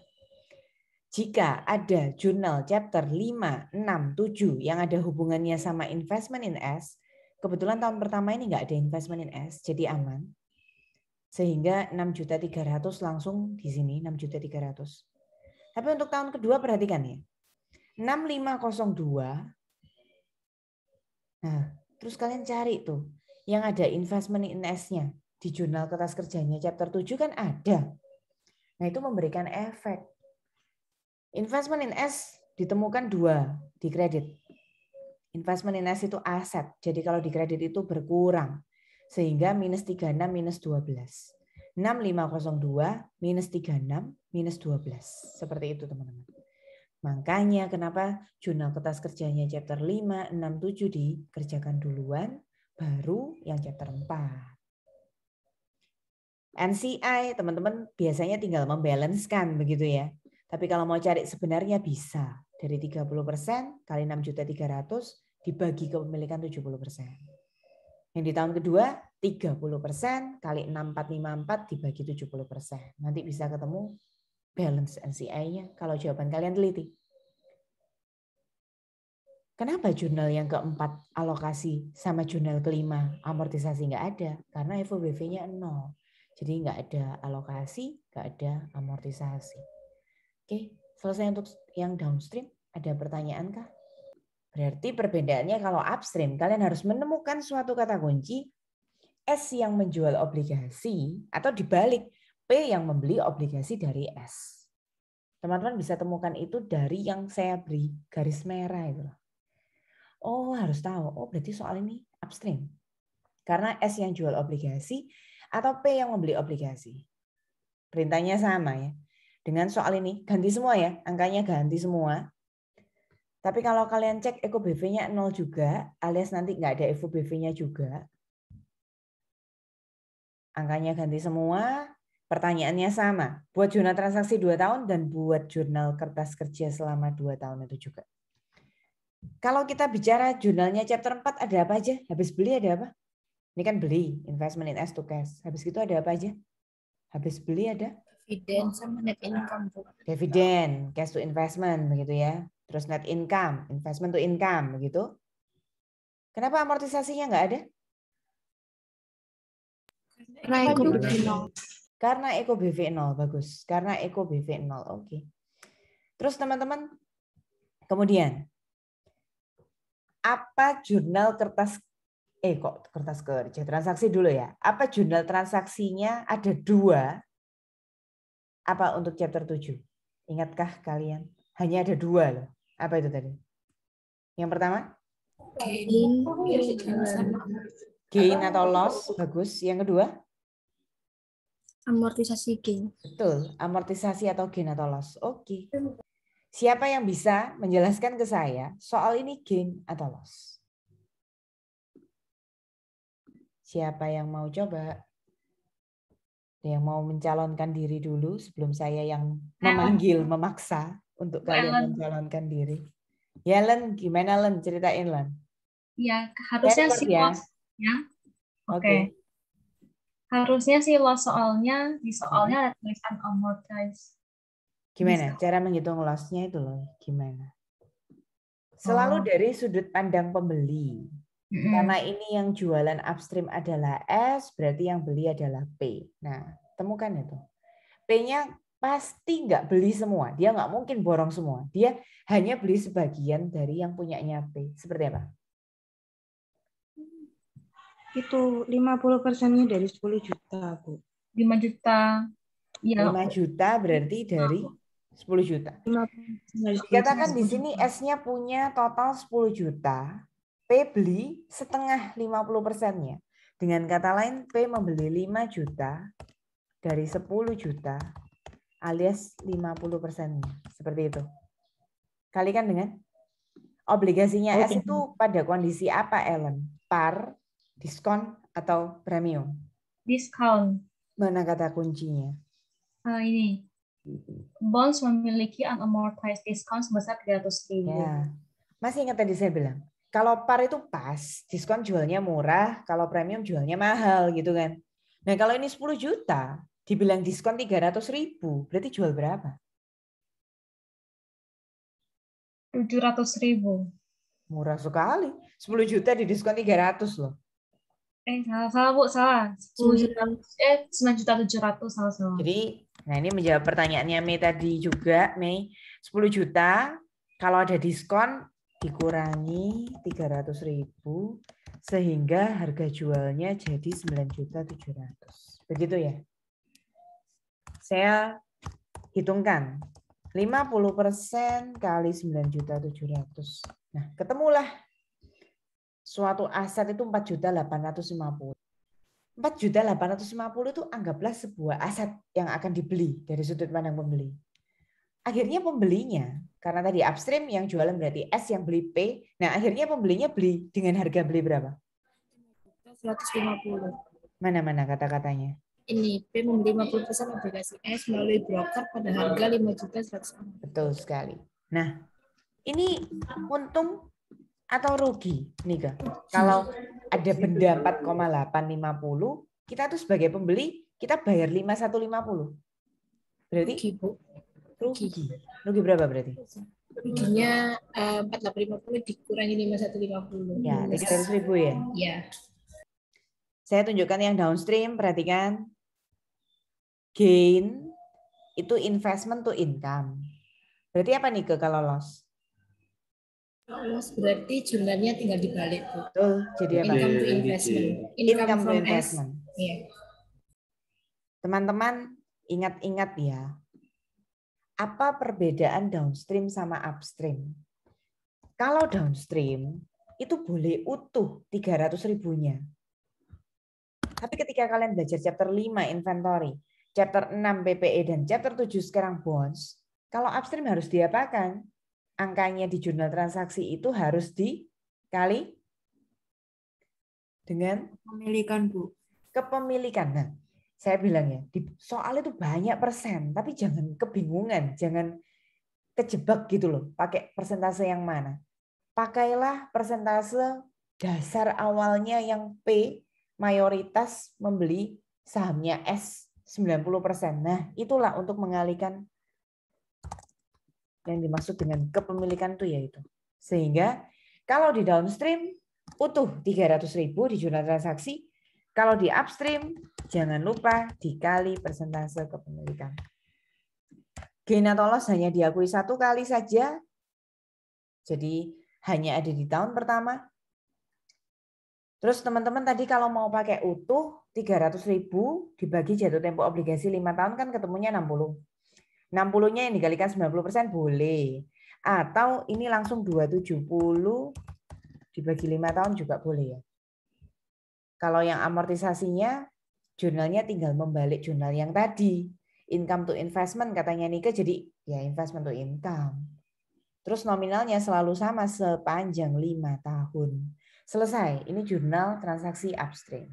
jika ada jurnal chapter 5, 6, 7 yang ada hubungannya sama investment in S, kebetulan tahun pertama ini nggak ada investment in S, jadi aman. Sehingga 6.300.000 langsung di sini, 6.300.000. Tapi untuk tahun kedua perhatikan ya. 6502. Nah, terus kalian cari tuh yang ada investment in S-nya. Di jurnal kertas kerjanya chapter 7 kan ada. Nah, itu memberikan efek. Investment in S ditemukan 2 di kredit. Investment in S itu aset. Jadi kalau di kredit itu berkurang. Sehingga minus 36 minus 12. 6502 minus 36 minus 12. Seperti itu teman-teman. Makanya kenapa jurnal kertas kerjanya chapter 5, 6, 7 dikerjakan duluan. Baru yang chapter 4. NCI teman-teman biasanya tinggal membalancekan begitu ya. Tapi kalau mau cari sebenarnya bisa. Dari 30% kali 6.300.000 dibagi kepemilikan 70%. Yang di tahun kedua 30% kali 6454 dibagi 70%. Nanti bisa ketemu balance NCI-nya kalau jawaban kalian teliti. Kenapa jurnal yang keempat alokasi sama jurnal kelima amortisasi nggak ada? Karena Evo BV-nya 0. Jadi nggak ada alokasi, nggak ada amortisasi. Oke, selesai untuk yang downstream. Ada pertanyaan kah? Berarti perbedaannya kalau upstream, kalian harus menemukan suatu kata kunci S yang menjual obligasi atau dibalik P yang membeli obligasi dari S. Teman-teman bisa temukan itu dari yang saya beri garis merah itu. Oh, harus tahu. Oh, berarti soal ini upstream. Karena S yang jual obligasi atau P yang membeli obligasi. Perintahnya sama ya. Dengan soal ini ganti semua ya, angkanya ganti semua. Tapi kalau kalian cek Eco BV-nya 0 juga, alias nanti nggak ada Evo BV-nya juga. Angkanya ganti semua, pertanyaannya sama. Buat jurnal transaksi 2 tahun dan buat jurnal kertas kerja selama 2 tahun itu juga. Kalau kita bicara jurnalnya chapter 4 ada apa aja? Habis beli ada apa? Ini kan beli, investment in S to cash. Habis itu ada apa aja? Habis beli ada? Dividen sama net income. Dividen, cash to investment begitu ya. Terus net income, investment to income begitu. Kenapa amortisasinya nggak ada? Karena Eco BV 0. Karena Eco BV 0, bagus. Karena Eco BV 0, oke. Terus teman-teman, kemudian apa jurnal kertas kerja transaksi dulu ya. Apa jurnal transaksinya ada 2? Apa untuk chapter 7? Ingatkah kalian? Hanya ada 2 loh. Apa itu tadi? Yang pertama? Gain atau loss, bagus. Yang kedua? Amortisasi gain. Betul, amortisasi atau gain atau loss. Oke. Siapa yang bisa menjelaskan ke saya soal ini gain atau loss? Siapa yang mau coba? Yang mau mencalonkan diri dulu sebelum saya yang memanggil, memaksa untuk kalian mencalonkan diri. Ya Len, gimana Len? Ceritain Len. Ya, harusnya Record sih ya. loss-nya. Oke. Oke. Harusnya sih loss soalnya, di Mm-hmm. soalnya ada tulisan amortize. Gimana? Cara menghitung loss-nya itu loh. Gimana? Selalu dari sudut pandang pembeli. Karena ini yang jualan upstream adalah S, berarti yang beli adalah P. Nah, temukan itu. P-nya pasti nggak beli semua. Dia nggak mungkin borong semua. Dia hanya beli sebagian dari yang punyanya P. Seperti apa? Itu 50%-nya dari 10 juta, Bu. 5 juta. Ya. 5 juta berarti dari 10 juta. 50% Dikatakan di sini S-nya punya total 10 juta. P beli setengah 50%-nya. Dengan kata lain, P membeli 5 juta dari 10 juta alias 50%-nya. Seperti itu. Kalikan dengan obligasinya S itu pada kondisi apa, Ellen? Par, diskon, atau premium? Discount. Mana kata kuncinya? Ini. Bonds memiliki unamortized discount sebesar 300.000. Ya. Masih ingat tadi saya bilang? Kalau par itu pas, diskon jualnya murah, kalau premium jualnya mahal gitu kan. Nah kalau ini 10 juta, dibilang diskon 300.000, berarti jual berapa? 700.000. Murah sekali. 10 juta di diskon 300 loh. Salah Bu, salah. 9.700.000, salah. Jadi, nah ini menjawab pertanyaannya Mei tadi juga, Mei. 10 juta, kalau ada diskon, dikurangi 300.000 sehingga harga jualnya jadi 9.700.000. Begitu ya. Saya hitungkan 50% kali 9.700.000. Nah, ketemulah suatu aset itu 4.850. 4.850 itu anggaplah sebuah aset yang akan dibeli dari sudut pandang pembeli. Akhirnya pembelinya, karena tadi upstream yang jualan berarti S yang beli P, nah akhirnya pembelinya beli dengan harga beli berapa? 150. Mana-mana kata-katanya? Ini P membeli 50% obligasi S melalui broker pada harga 5.100.000. Betul sekali. Nah, ini untung atau rugi, Nika? Kalau ada benda 4,850, kita tuh sebagai pembeli, kita bayar 5.150. Berarti rugi. Rugi berapa berarti? Ruginya 4.850 dikurangi 5.150. Ya, 300.000 ya? Ya. Saya tunjukkan yang downstream, perhatikan. Gain itu investment to income. Berarti apa nih kalau loss? Loss berarti jumlahnya tinggal dibalik, Bu. Betul, jadi apa? Income to investment. Income to from investment. S. Yeah. Teman-teman ingat-ingat ya. Apa perbedaan downstream sama upstream? Kalau downstream itu boleh utuh 300.000-nya. Tapi ketika kalian belajar chapter 5 inventory, chapter 6 PPE dan chapter 7 sekarang bonds, kalau upstream harus diapakan? Angkanya di jurnal transaksi itu harus dikali dengan Kepemilikan, Bu. kepemilikan. Nah, saya bilang ya, di soal itu banyak persen, tapi jangan kebingungan, jangan kejebak gitu loh, pakai persentase yang mana. Pakailah persentase dasar awalnya yang P, mayoritas membeli sahamnya S 90%. Nah, itulah untuk mengalihkan yang dimaksud dengan kepemilikan itu yaitu. Sehingga kalau di downstream utuh 300.000 di jurnal transaksi, kalau di upstream jangan lupa dikali persentase kepemilikan. Gain atau loss hanya diakui 1 kali saja. Jadi hanya ada di tahun pertama. Terus teman-teman tadi kalau mau pakai utuh 300.000 dibagi jatuh tempo obligasi 5 tahun kan ketemunya 60. 60-nya yang dikalikan 90% boleh. Atau ini langsung 270 dibagi 5 tahun juga boleh ya. Kalau yang amortisasinya, jurnalnya tinggal membalik jurnal yang tadi. Income to investment katanya Nike, jadi ya investment to income. Terus nominalnya selalu sama sepanjang 5 tahun. Selesai, ini jurnal transaksi upstream.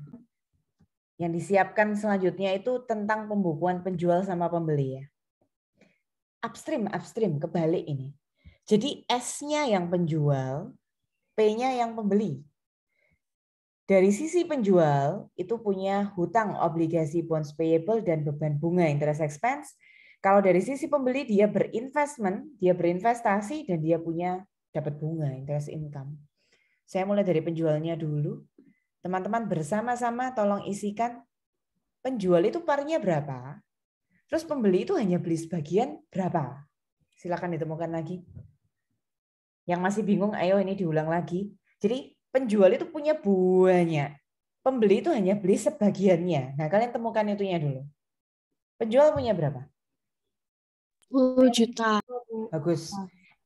Yang disiapkan selanjutnya itu tentang pembukuan penjual sama pembeli ya. Upstream, kebalik ini. Jadi S-nya yang penjual, P-nya yang pembeli. Dari sisi penjual itu punya hutang, obligasi, bonds payable, dan beban bunga interest expense. Kalau dari sisi pembeli dia berinvestment, dia berinvestasi, dan dia punya dapat bunga interest income. Saya mulai dari penjualnya dulu. Teman-teman bersama-sama tolong isikan penjual itu parnya berapa, terus pembeli itu hanya beli sebagian berapa. Silakan ditemukan lagi. Yang masih bingung, ayo ini diulang lagi. Jadi penjual itu punya banyak, pembeli itu hanya beli sebagiannya. Nah, kalian temukan itunya dulu. Penjual punya berapa? 10 juta. Bagus.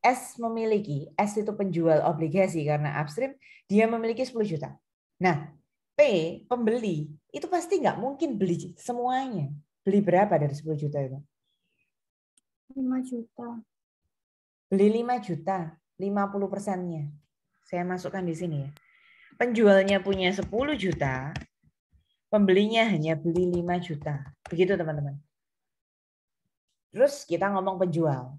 S memiliki, S itu penjual obligasi karena upstream, dia memiliki 10 juta. Nah, P, pembeli, itu pasti nggak mungkin beli semuanya. Beli berapa dari 10 juta itu? 5 juta. Beli 5 juta, 50%-nya. Saya masukkan di sini ya. Penjualnya punya 10 juta, pembelinya hanya beli 5 juta. Begitu teman-teman. Terus kita ngomong penjual.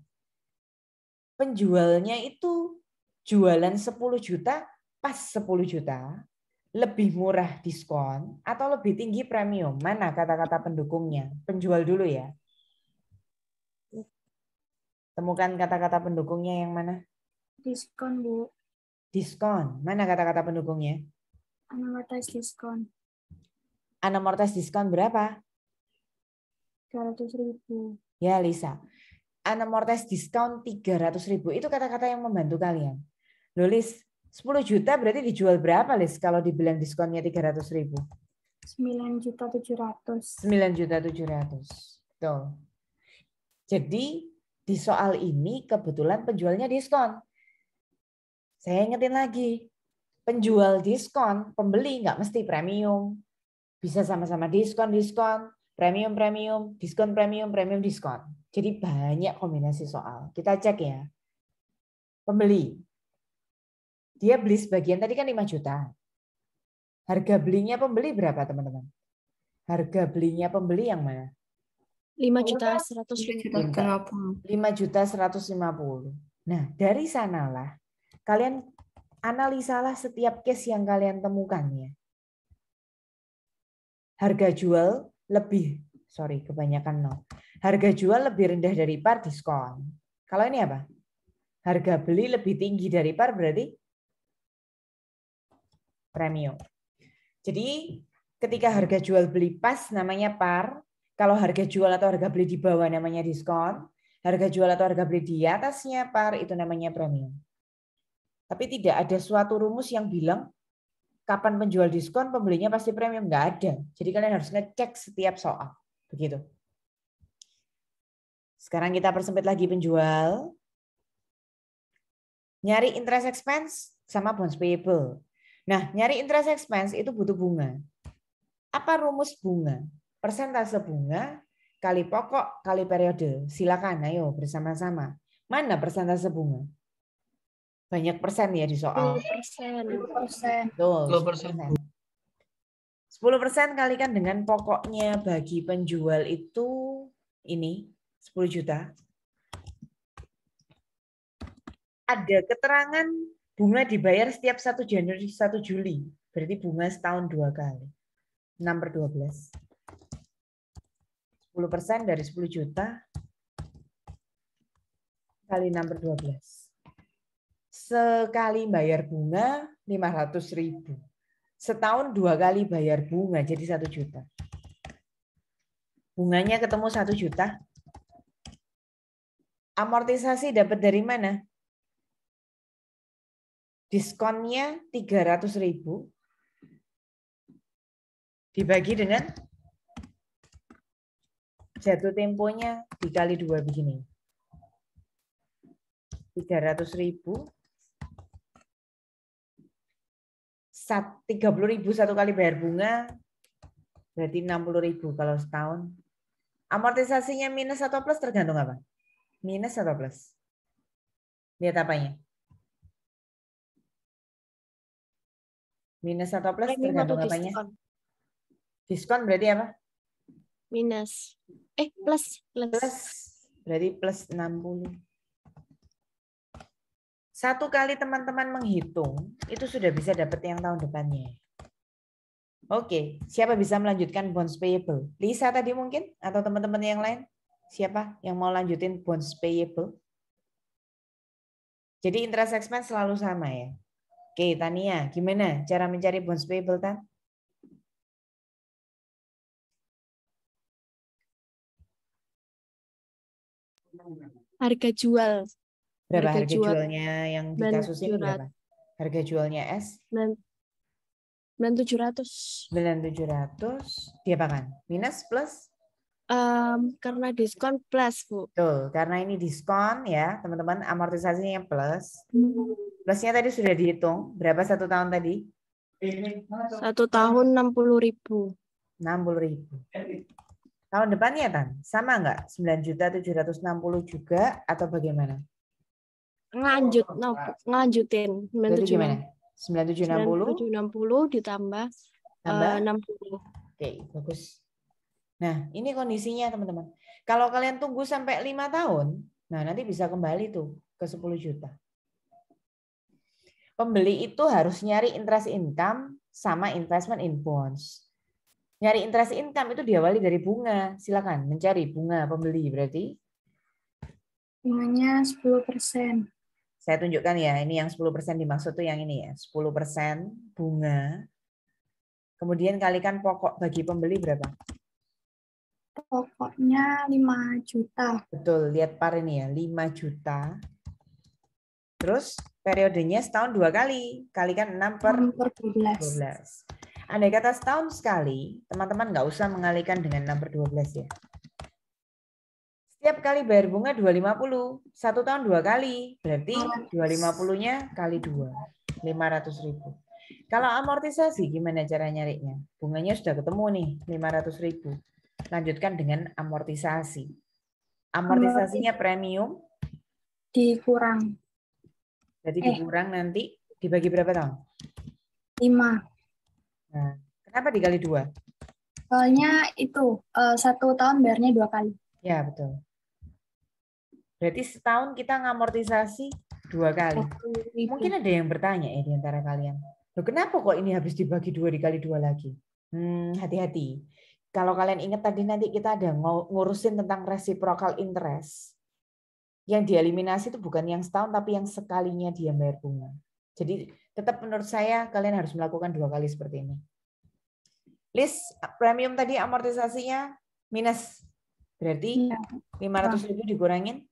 Penjualnya itu jualan 10 juta, pas 10 juta, lebih murah diskon, atau lebih tinggi premium. Mana kata-kata pendukungnya? Penjual dulu ya. Temukan kata-kata pendukungnya yang mana? Diskon, Bu. Diskon. Mana kata-kata pendukungnya? Unamortized diskon. Unamortized diskon berapa? 300.000. Ya, Lisa. Unamortized diskon 300.000. Itu kata-kata yang membantu kalian. Loh, Lis, 10 juta berarti dijual berapa, Lis, kalau dibilang diskonnya 300.000? 9.700.000. 9.700.000. Betul. Jadi di soal ini kebetulan penjualnya diskon. Saya ingetin lagi. Penjual diskon, pembeli nggak mesti premium. Bisa sama-sama diskon, premium, diskon, premium, diskon. Jadi banyak kombinasi soal. Kita cek ya. Pembeli. Dia beli sebagian tadi kan 5 juta. Harga belinya pembeli berapa, teman-teman? Harga belinya pembeli yang mana? 5.150.000. 5.150.000. Nah, dari sanalah kalian analisalah setiap case yang kalian temukan ya. Harga jual lebih, kebanyakan nol. Harga jual lebih rendah dari par diskon. Kalau ini apa? Harga beli lebih tinggi dari par berarti premium. Jadi ketika harga jual beli pas namanya par, kalau harga jual atau harga beli di bawah namanya diskon, harga jual atau harga beli di atasnya par itu namanya premium. Tapi tidak ada suatu rumus yang bilang kapan penjual diskon, pembelinya pasti premium. Nggak ada. Jadi kalian harus ngecek setiap soal. Begitu. Sekarang kita persempit lagi penjual. Nyari interest expense sama bonds payable. Nah, nyari interest expense itu butuh bunga. Apa rumus bunga? Persentase bunga kali pokok kali periode. Silakan, ayo bersama-sama. Mana persentase bunga? Banyak persen ya di soal. 10%. Tuh, 10%. 10% kalikan dengan pokoknya bagi penjual itu ini 10 juta. Ada keterangan bunga dibayar setiap 1 Januari 1 Juli. Berarti bunga setahun 2 kali. 6/12. 10% dari 10 juta kali 6/12. Sekali bayar bunga 500.000. Setahun 2 kali bayar bunga jadi 1 juta. Bunganya ketemu 1 juta. Amortisasi dapat dari mana? Diskonnya 300.000 dibagi dengan jatuh temponya dikali 2 begini. 300.000 30.000 satu kali bayar bunga, berarti 60.000 kalau setahun. Amortisasinya minus atau plus tergantung apa? Minus atau plus? Lihat apanya? Minus atau plus Premium tergantung atau apanya? diskon? Diskon berarti apa? Minus. Plus. Plus. Berarti plus 60. Satu kali teman-teman menghitung, itu sudah bisa dapat yang tahun depannya. Oke, siapa bisa melanjutkan bonds payable? Lisa tadi mungkin? Atau teman-teman yang lain? Siapa yang mau lanjutin bonds payable? Jadi interest expense selalu sama ya. Oke, Tania, gimana cara mencari bonds payable, Tan? Harga jual. Berapa Harga harga jual jualnya yang di kasus ini berapa? Harga jualnya S? 9.700. 9.700. Diapakan? Minus plus? Karena diskon plus, Bu. Betul, karena ini diskon ya, teman-teman, amortisasinya yang plus. Plusnya tadi sudah dihitung. Berapa satu tahun tadi? 1 tahun 60.000. 60.000. Tahun depannya, Tan? Sama nggak? 9.760 juga atau bagaimana? Ngelanjutin. Berarti gimana? 9.760 9.760 ditambah tambah 60. Oke, bagus. Nah, ini kondisinya teman-teman. Kalau kalian tunggu sampai 5 tahun, nah nanti bisa kembali tuh ke 10 juta. Pembeli itu harus nyari interest income sama investment in bonds. Nyari interest income itu diawali dari bunga. Silakan mencari bunga pembeli berarti. Bunganya 10%. Saya tunjukkan ya, ini yang 10% dimaksud tuh yang ini ya. 10% bunga. Kemudian kalikan pokok bagi pembeli berapa? Pokoknya 5 juta. Betul, lihat par ini ya, 5 juta. Terus periodenya setahun 2 kali. Kalikan 6 per 12. Andai kata setahun sekali, teman-teman nggak usah mengalihkan dengan 6 per 12 ya. Setiap kali bayar bunga 250. 1 tahun 2 kali. Berarti 250-nya kali 2. 500.000. Kalau amortisasi gimana cara nyarinya? Bunganya sudah ketemu nih, 500.000. Lanjutkan dengan amortisasi. Amortisasinya premium. Dikurang. Jadi dikurang nanti dibagi berapa tahun? 5. Nah, kenapa dikali 2? Soalnya itu 1 tahun bayarnya 2 kali. Ya, betul. Berarti setahun kita ngamortisasi 2 kali. Mungkin ada yang bertanya ya di antara kalian. Loh, kenapa kok ini habis dibagi 2 dikali 2 lagi? Hati-hati. Kalau kalian ingat tadi nanti kita ada ngurusin tentang reciprocal interest. Yang dieliminasi itu bukan yang setahun tapi yang sekalinya dia bayar bunga. Jadi tetap menurut saya kalian harus melakukan 2 kali seperti ini. List premium tadi amortisasinya minus. Berarti 500.000 dikurangin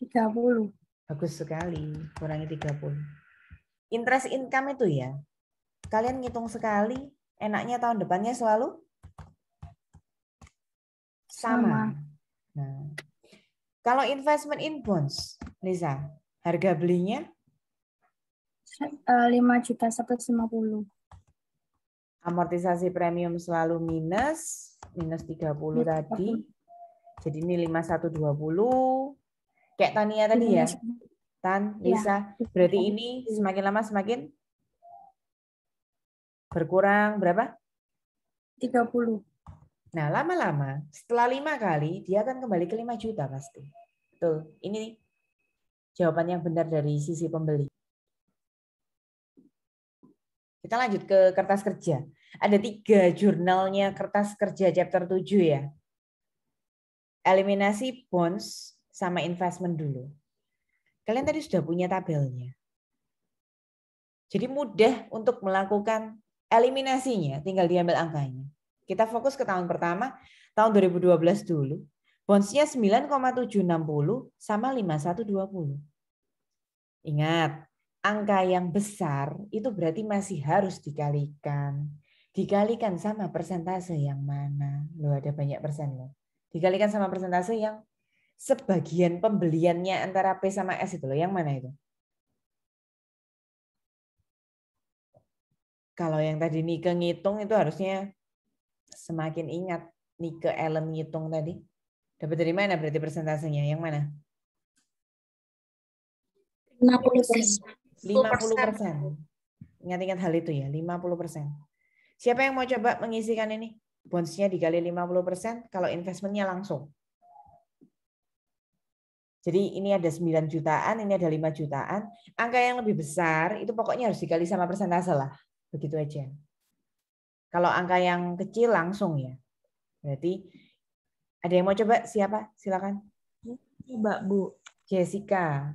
30. Bagus sekali, kurangi 30. Interest income itu ya, kalian ngitung sekali, enaknya tahun depannya selalu sama. Nah, kalau investment in bonds, Lisa, harga belinya 5.150.000. Amortisasi premium selalu minus 30 tadi. Jadi ini 5120. Kayak Tania tadi ya. Tan, Lisa. Berarti ini semakin lama semakin berkurang berapa? 30. Nah, lama-lama setelah 5 kali dia akan kembali ke 5 juta pasti. Betul. Ini jawaban yang benar dari sisi pembeli. Kita lanjut ke kertas kerja. Ada 3 jurnalnya kertas kerja chapter 7 ya. Eliminasi bonds sama investment dulu. Kalian tadi sudah punya tabelnya. Jadi mudah untuk melakukan eliminasinya, tinggal diambil angkanya. Kita fokus ke tahun pertama, tahun 2012 dulu. Bonds-nya 9,760 sama 5120. Ingat, angka yang besar itu berarti masih harus dikalikan. Dikalikan sama persentase yang mana? Loh, ada banyak persen loh. Dikalikan sama persentase yang sebagian pembeliannya antara P sama S itu loh. Yang mana itu? Kalau yang tadi Nike ngitung itu harusnya semakin ingat Nike Ellen ngitung tadi. Dapat dari mana berarti persentasenya? Yang mana? 50%. 50%. Ingat-ingat hal itu ya, 50%. Siapa yang mau coba mengisikan ini? Bonds-nya dikali 50%, kalau investmentnya langsung. Jadi ini ada 9 jutaan, ini ada 5 jutaan. Angka yang lebih besar itu pokoknya harus dikali sama persentase lah. Begitu aja. Kalau angka yang kecil langsung ya. Berarti ada yang mau coba? Siapa? Silakan. Coba, Bu. Jessica.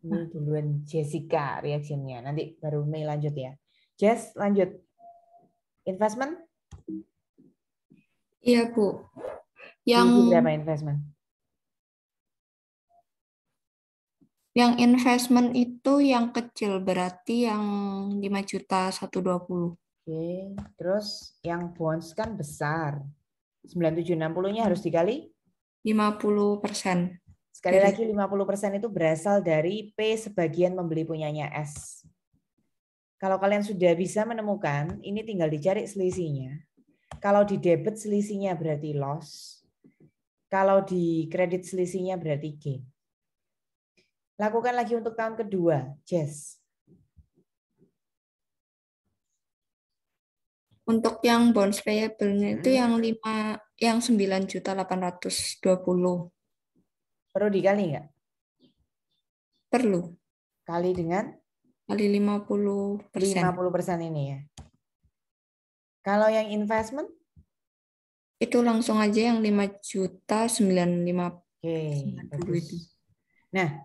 Ini duluan Jessica reaksinya. Nanti baru Mei lanjut ya. Jess, lanjut. Investment? Iya, Bu. Yang Yang berapa investment? investment itu yang kecil, berarti yang 5.120.000. Oke, terus yang bonds kan besar. 9760-nya harus dikali? 50%. Sekali lagi 50% itu berasal dari P sebagian membeli punyanya S. Kalau kalian sudah bisa menemukan, ini tinggal dicari selisihnya. Kalau di debit selisihnya berarti loss. Kalau di kredit selisihnya berarti gain. Lakukan lagi untuk tahun kedua, Jess. Untuk yang bonds payable-nya itu yang 9.820.000. Perlu dikali nggak? Perlu. Kali dengan? Kali 50%. 50% ini ya. Kalau yang investment? Itu langsung aja yang 5.950.000 Oke, itu. bagus. Nah,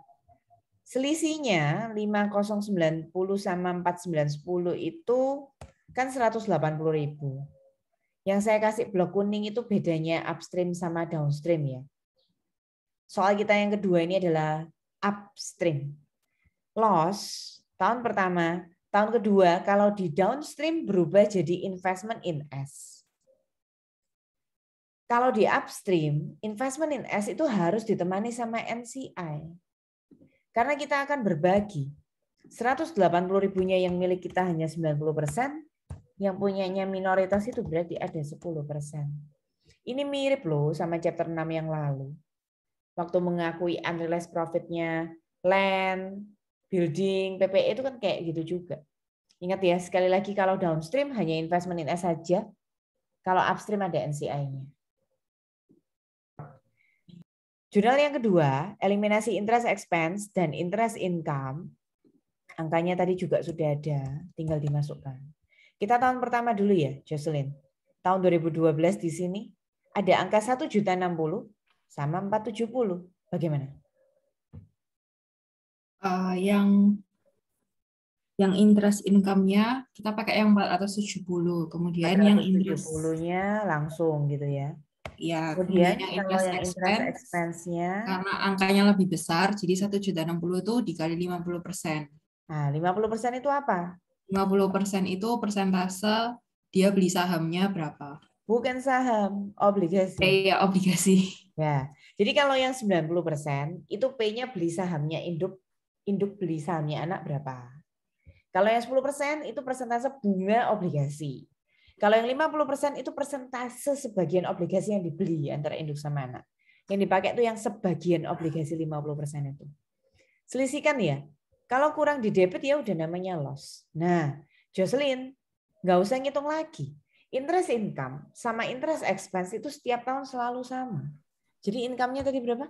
selisihnya 5090 sama 4910 itu kan 180.000. Yang saya kasih blok kuning itu bedanya upstream sama downstream ya. Soal kita yang kedua ini adalah upstream. Loss tahun pertama, tahun kedua kalau di downstream berubah jadi investment in S. Kalau di upstream, investment in S itu harus ditemani sama NCI. Karena kita akan berbagi. 180.000-nya yang milik kita hanya 90%, yang punyanya minoritas itu berarti ada 10%. Ini mirip loh sama chapter 6 yang lalu. Waktu mengakui unrealized profit-nya land, building, PPE itu kan kayak gitu juga. Ingat ya, sekali lagi kalau downstream hanya investment in S saja, kalau upstream ada NCI-nya. Jurnal yang kedua, eliminasi interest expense dan interest income. Angkanya tadi juga sudah ada, tinggal dimasukkan. Kita tahun pertama dulu ya, Jocelyn. Tahun 2012 di sini ada angka 1.060 sama 470. Bagaimana? Yang interest income-nya kita pakai yang 470. Kemudian yang interest 470-nya langsung gitu ya. Ya, Kemudian yang kalau interest yang interest expense-nya karena angkanya lebih besar, jadi 1.060 itu dikali 50%. Nah, 50% itu apa? 50% itu persentase dia beli sahamnya berapa? Bukan saham, obligasi. Ya, obligasi. Ya, jadi kalau yang 90% itu P-nya beli sahamnya induk beli sahamnya anak berapa? Kalau yang 10% itu persentase bunga obligasi. Kalau yang 50% itu persentase sebagian obligasi yang dibeli antara induk sama anak. Yang dipakai itu yang sebagian obligasi 50% itu. Selisihkan ya. Kalau kurang di debit ya udah namanya loss. Nah, Jocelyn, nggak usah ngitung lagi. Interest income sama interest expense itu setiap tahun selalu sama. Jadi income-nya tadi berapa?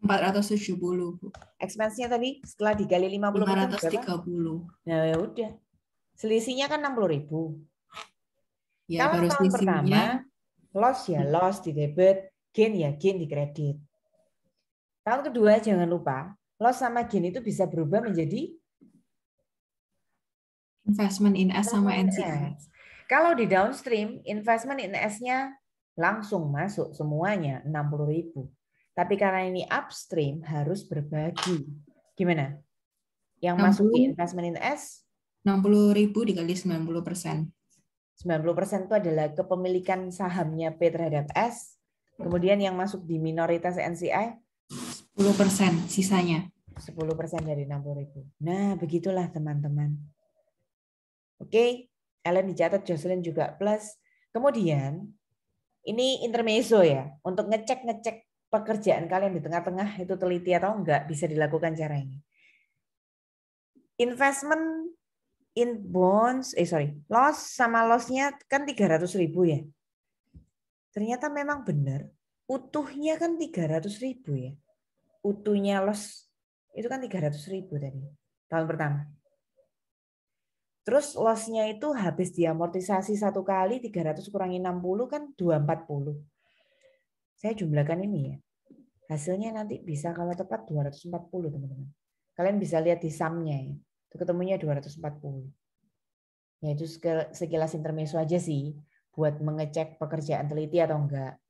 470, Bu. Expense-nya tadi setelah dikali 50% berapa? 530. Nah, ya udah. Selisihnya kan 60.000. Ya, kalau baru tahun pertama, loss ya loss di debit, gain ya gain di kredit. Tahun kedua jangan lupa, loss sama gain itu bisa berubah menjadi investment in S sama NCI. Kalau di downstream, investment in S-nya langsung masuk semuanya 60.000. Tapi karena ini upstream harus berbagi. Gimana? Yang masuk di investment in S? 60.000 dikali 90%. 90% itu adalah kepemilikan sahamnya P terhadap S. Kemudian yang masuk di minoritas NCI? 10% sisanya. 10% dari 60.000. Nah, begitulah teman-teman. Oke, Ellen dicatat, Jocelyn juga plus. Kemudian ini intermezzo ya, untuk ngecek pekerjaan kalian di tengah-tengah itu teliti atau enggak, bisa dilakukan cara ini. Investment in bonds, loss sama loss-nya kan 300.000 ya. Ternyata memang benar, utuhnya kan 300.000 ya. Utuhnya loss itu kan 300.000 tadi, tahun pertama. Terus loss-nya itu habis diamortisasi 1 kali, 300 kurangi 60 kan 240. Saya jumlahkan ini ya. Hasilnya nanti bisa kalau tepat 240 teman-teman. Kalian bisa lihat di sum-nya ya. Itu ketemunya 240. Ya itu sekilas intermezzo aja sih. Buat mengecek pekerjaan teliti atau enggak.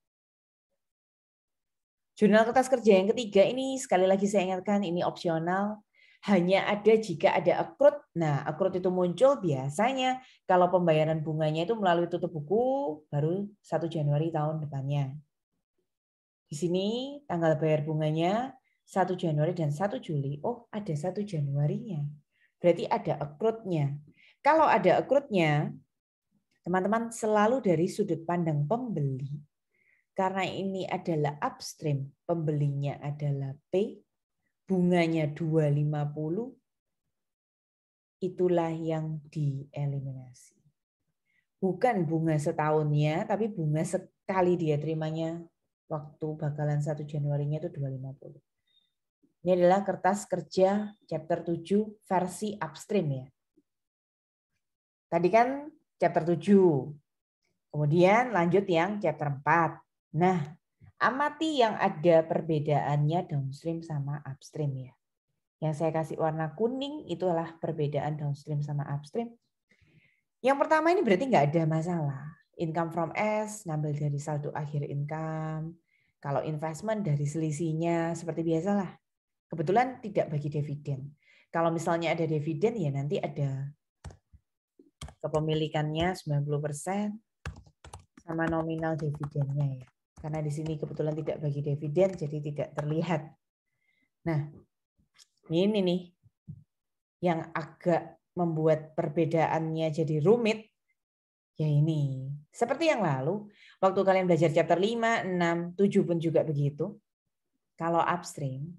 Jurnal kertas kerja yang ketiga ini sekali lagi saya ingatkan ini opsional. Hanya ada jika ada accrued. Nah, accrued itu muncul biasanya kalau pembayaran bunganya itu melalui tutup buku baru 1 Januari tahun depannya. Di sini tanggal bayar bunganya 1 Januari dan 1 Juli. Oh, ada 1 Januarinya. Berarti ada accrued-nya. Kalau ada accrued-nya, teman-teman selalu dari sudut pandang pembeli. Karena ini adalah upstream, pembelinya adalah P, bunganya 250, itulah yang dieliminasi. Bukan bunga setahunnya, tapi bunga sekali dia terimanya waktu bakalan 1 Januarinya itu 250. Ini adalah kertas kerja chapter 7 versi upstream ya. Tadi kan chapter 7. Kemudian lanjut yang chapter 4. Nah, amati yang ada perbedaannya downstream sama upstream ya. Yang saya kasih warna kuning itulah perbedaan downstream sama upstream. Yang pertama ini berarti nggak ada masalah. Income from S, ngambil dari saldo akhir income. Kalau investment dari selisihnya seperti biasalah. Kebetulan tidak bagi dividen. Kalau misalnya ada dividen ya nanti ada kepemilikannya 90% sama nominal dividennya ya. Karena di sini kebetulan tidak bagi dividen, jadi tidak terlihat. Nah, ini nih yang agak membuat perbedaannya jadi rumit. Ya ini, seperti yang lalu, waktu kalian belajar chapter 5, 6, 7 pun juga begitu. Kalau upstream,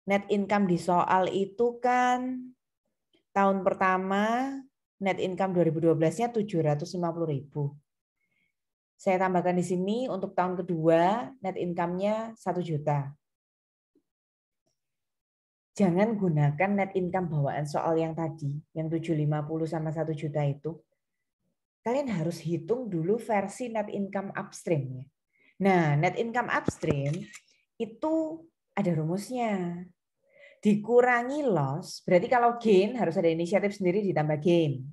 net income di soal itu kan tahun pertama, net income 2012-nya 750.000. Saya tambahkan di sini untuk tahun kedua net income-nya 1 juta. Jangan gunakan net income bawaan soal yang tadi, yang 750 sama 1 juta itu. Kalian harus hitung dulu versi net income upstream. Nah, net income upstream itu ada rumusnya. Dikurangi loss, berarti kalau gain harus ada inisiatif sendiri ditambah gain.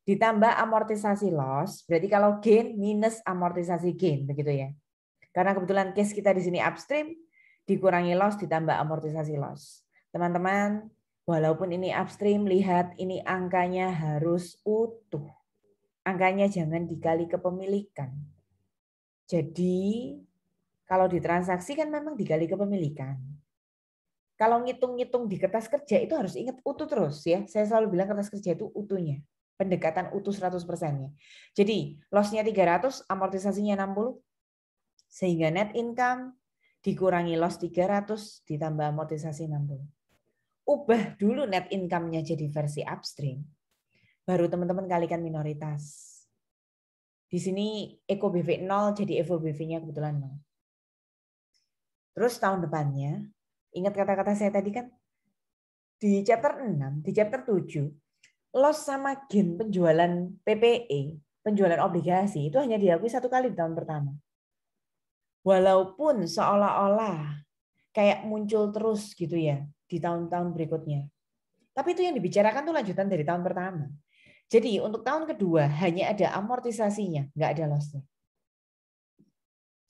Ditambah amortisasi loss, berarti kalau gain minus amortisasi gain, begitu ya. Karena kebetulan case kita di sini upstream, dikurangi loss ditambah amortisasi loss. Teman-teman, walaupun ini upstream, lihat ini angkanya harus utuh. Angkanya jangan dikali kepemilikan. Jadi, kalau ditransaksi kan memang dikali kepemilikan. Kalau ngitung-ngitung di kertas kerja itu harus ingat utuh terus ya. Saya selalu bilang kertas kerja itu utuhnya. Pendekatan utuh 100%-nya. Jadi, loss-nya 300, amortisasinya 60. Sehingga net income dikurangi loss 300 ditambah amortisasi 60. Ubah dulu net income-nya jadi versi upstream. Baru teman-teman kalikan minoritas. Di sini Eko BV 0 jadi Evo BV-nya kebetulan 0. Terus tahun depannya, ingat kata-kata saya tadi kan? Di chapter 6, di chapter 7, loss sama gain penjualan PPE, penjualan obligasi, itu hanya diakui 1 kali di tahun pertama. Walaupun seolah-olah kayak muncul terus gitu ya di tahun-tahun berikutnya. Tapi itu yang dibicarakan tuh lanjutan dari tahun pertama. Jadi untuk tahun kedua hanya ada amortisasinya, nggak ada loss-nya.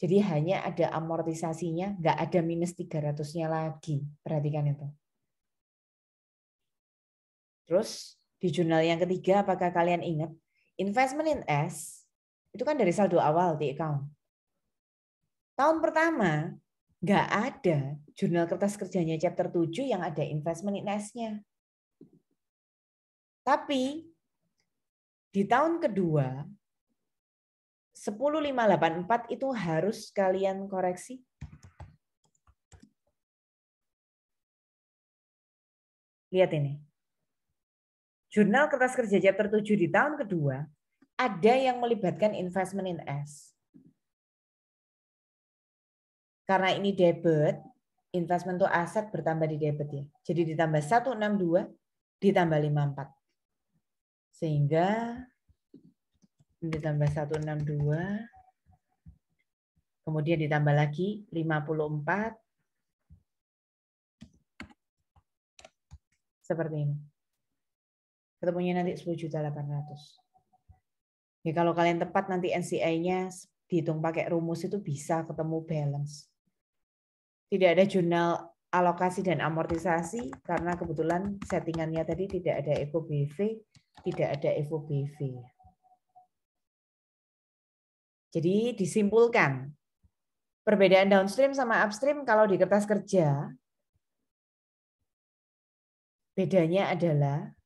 Jadi hanya ada amortisasinya, nggak ada minus 300-nya lagi. Perhatikan itu. Terus di jurnal yang ketiga, apakah kalian ingat? Investment in S, itu kan dari saldo awal di account. Tahun pertama, nggak ada jurnal kertas kerjanya chapter 7 yang ada investment in S-nya. Tapi di tahun kedua 10584 itu harus kalian koreksi. Lihat ini. Jurnal Kertas Kerja chapter 7 di tahun kedua ada yang melibatkan investment in S. Karena ini debit, investment to aset bertambah di debit ya. Jadi ditambah 162 ditambah 54. Sehingga ditambah 162 kemudian ditambah lagi 54 seperti ini. Ketemunya nanti 10.800.000. Ya, kalau kalian tepat nanti NCI-nya dihitung pakai rumus itu bisa ketemu balance. Tidak ada jurnal alokasi dan amortisasi karena kebetulan settingannya tadi tidak ada EVO BV, tidak ada EVO BV. Jadi disimpulkan, perbedaan downstream sama upstream kalau di kertas kerja, bedanya adalah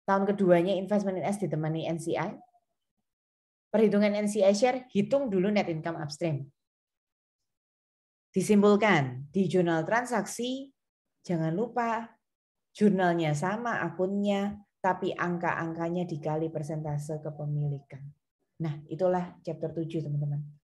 tahun keduanya investment in S ditemani NCI. Perhitungan NCI share, hitung dulu net income upstream. Disimpulkan, di jurnal transaksi, jangan lupa jurnalnya sama, akunnya, tapi angka-angkanya dikali persentase kepemilikan. Nah, itulah chapter 7, teman-teman.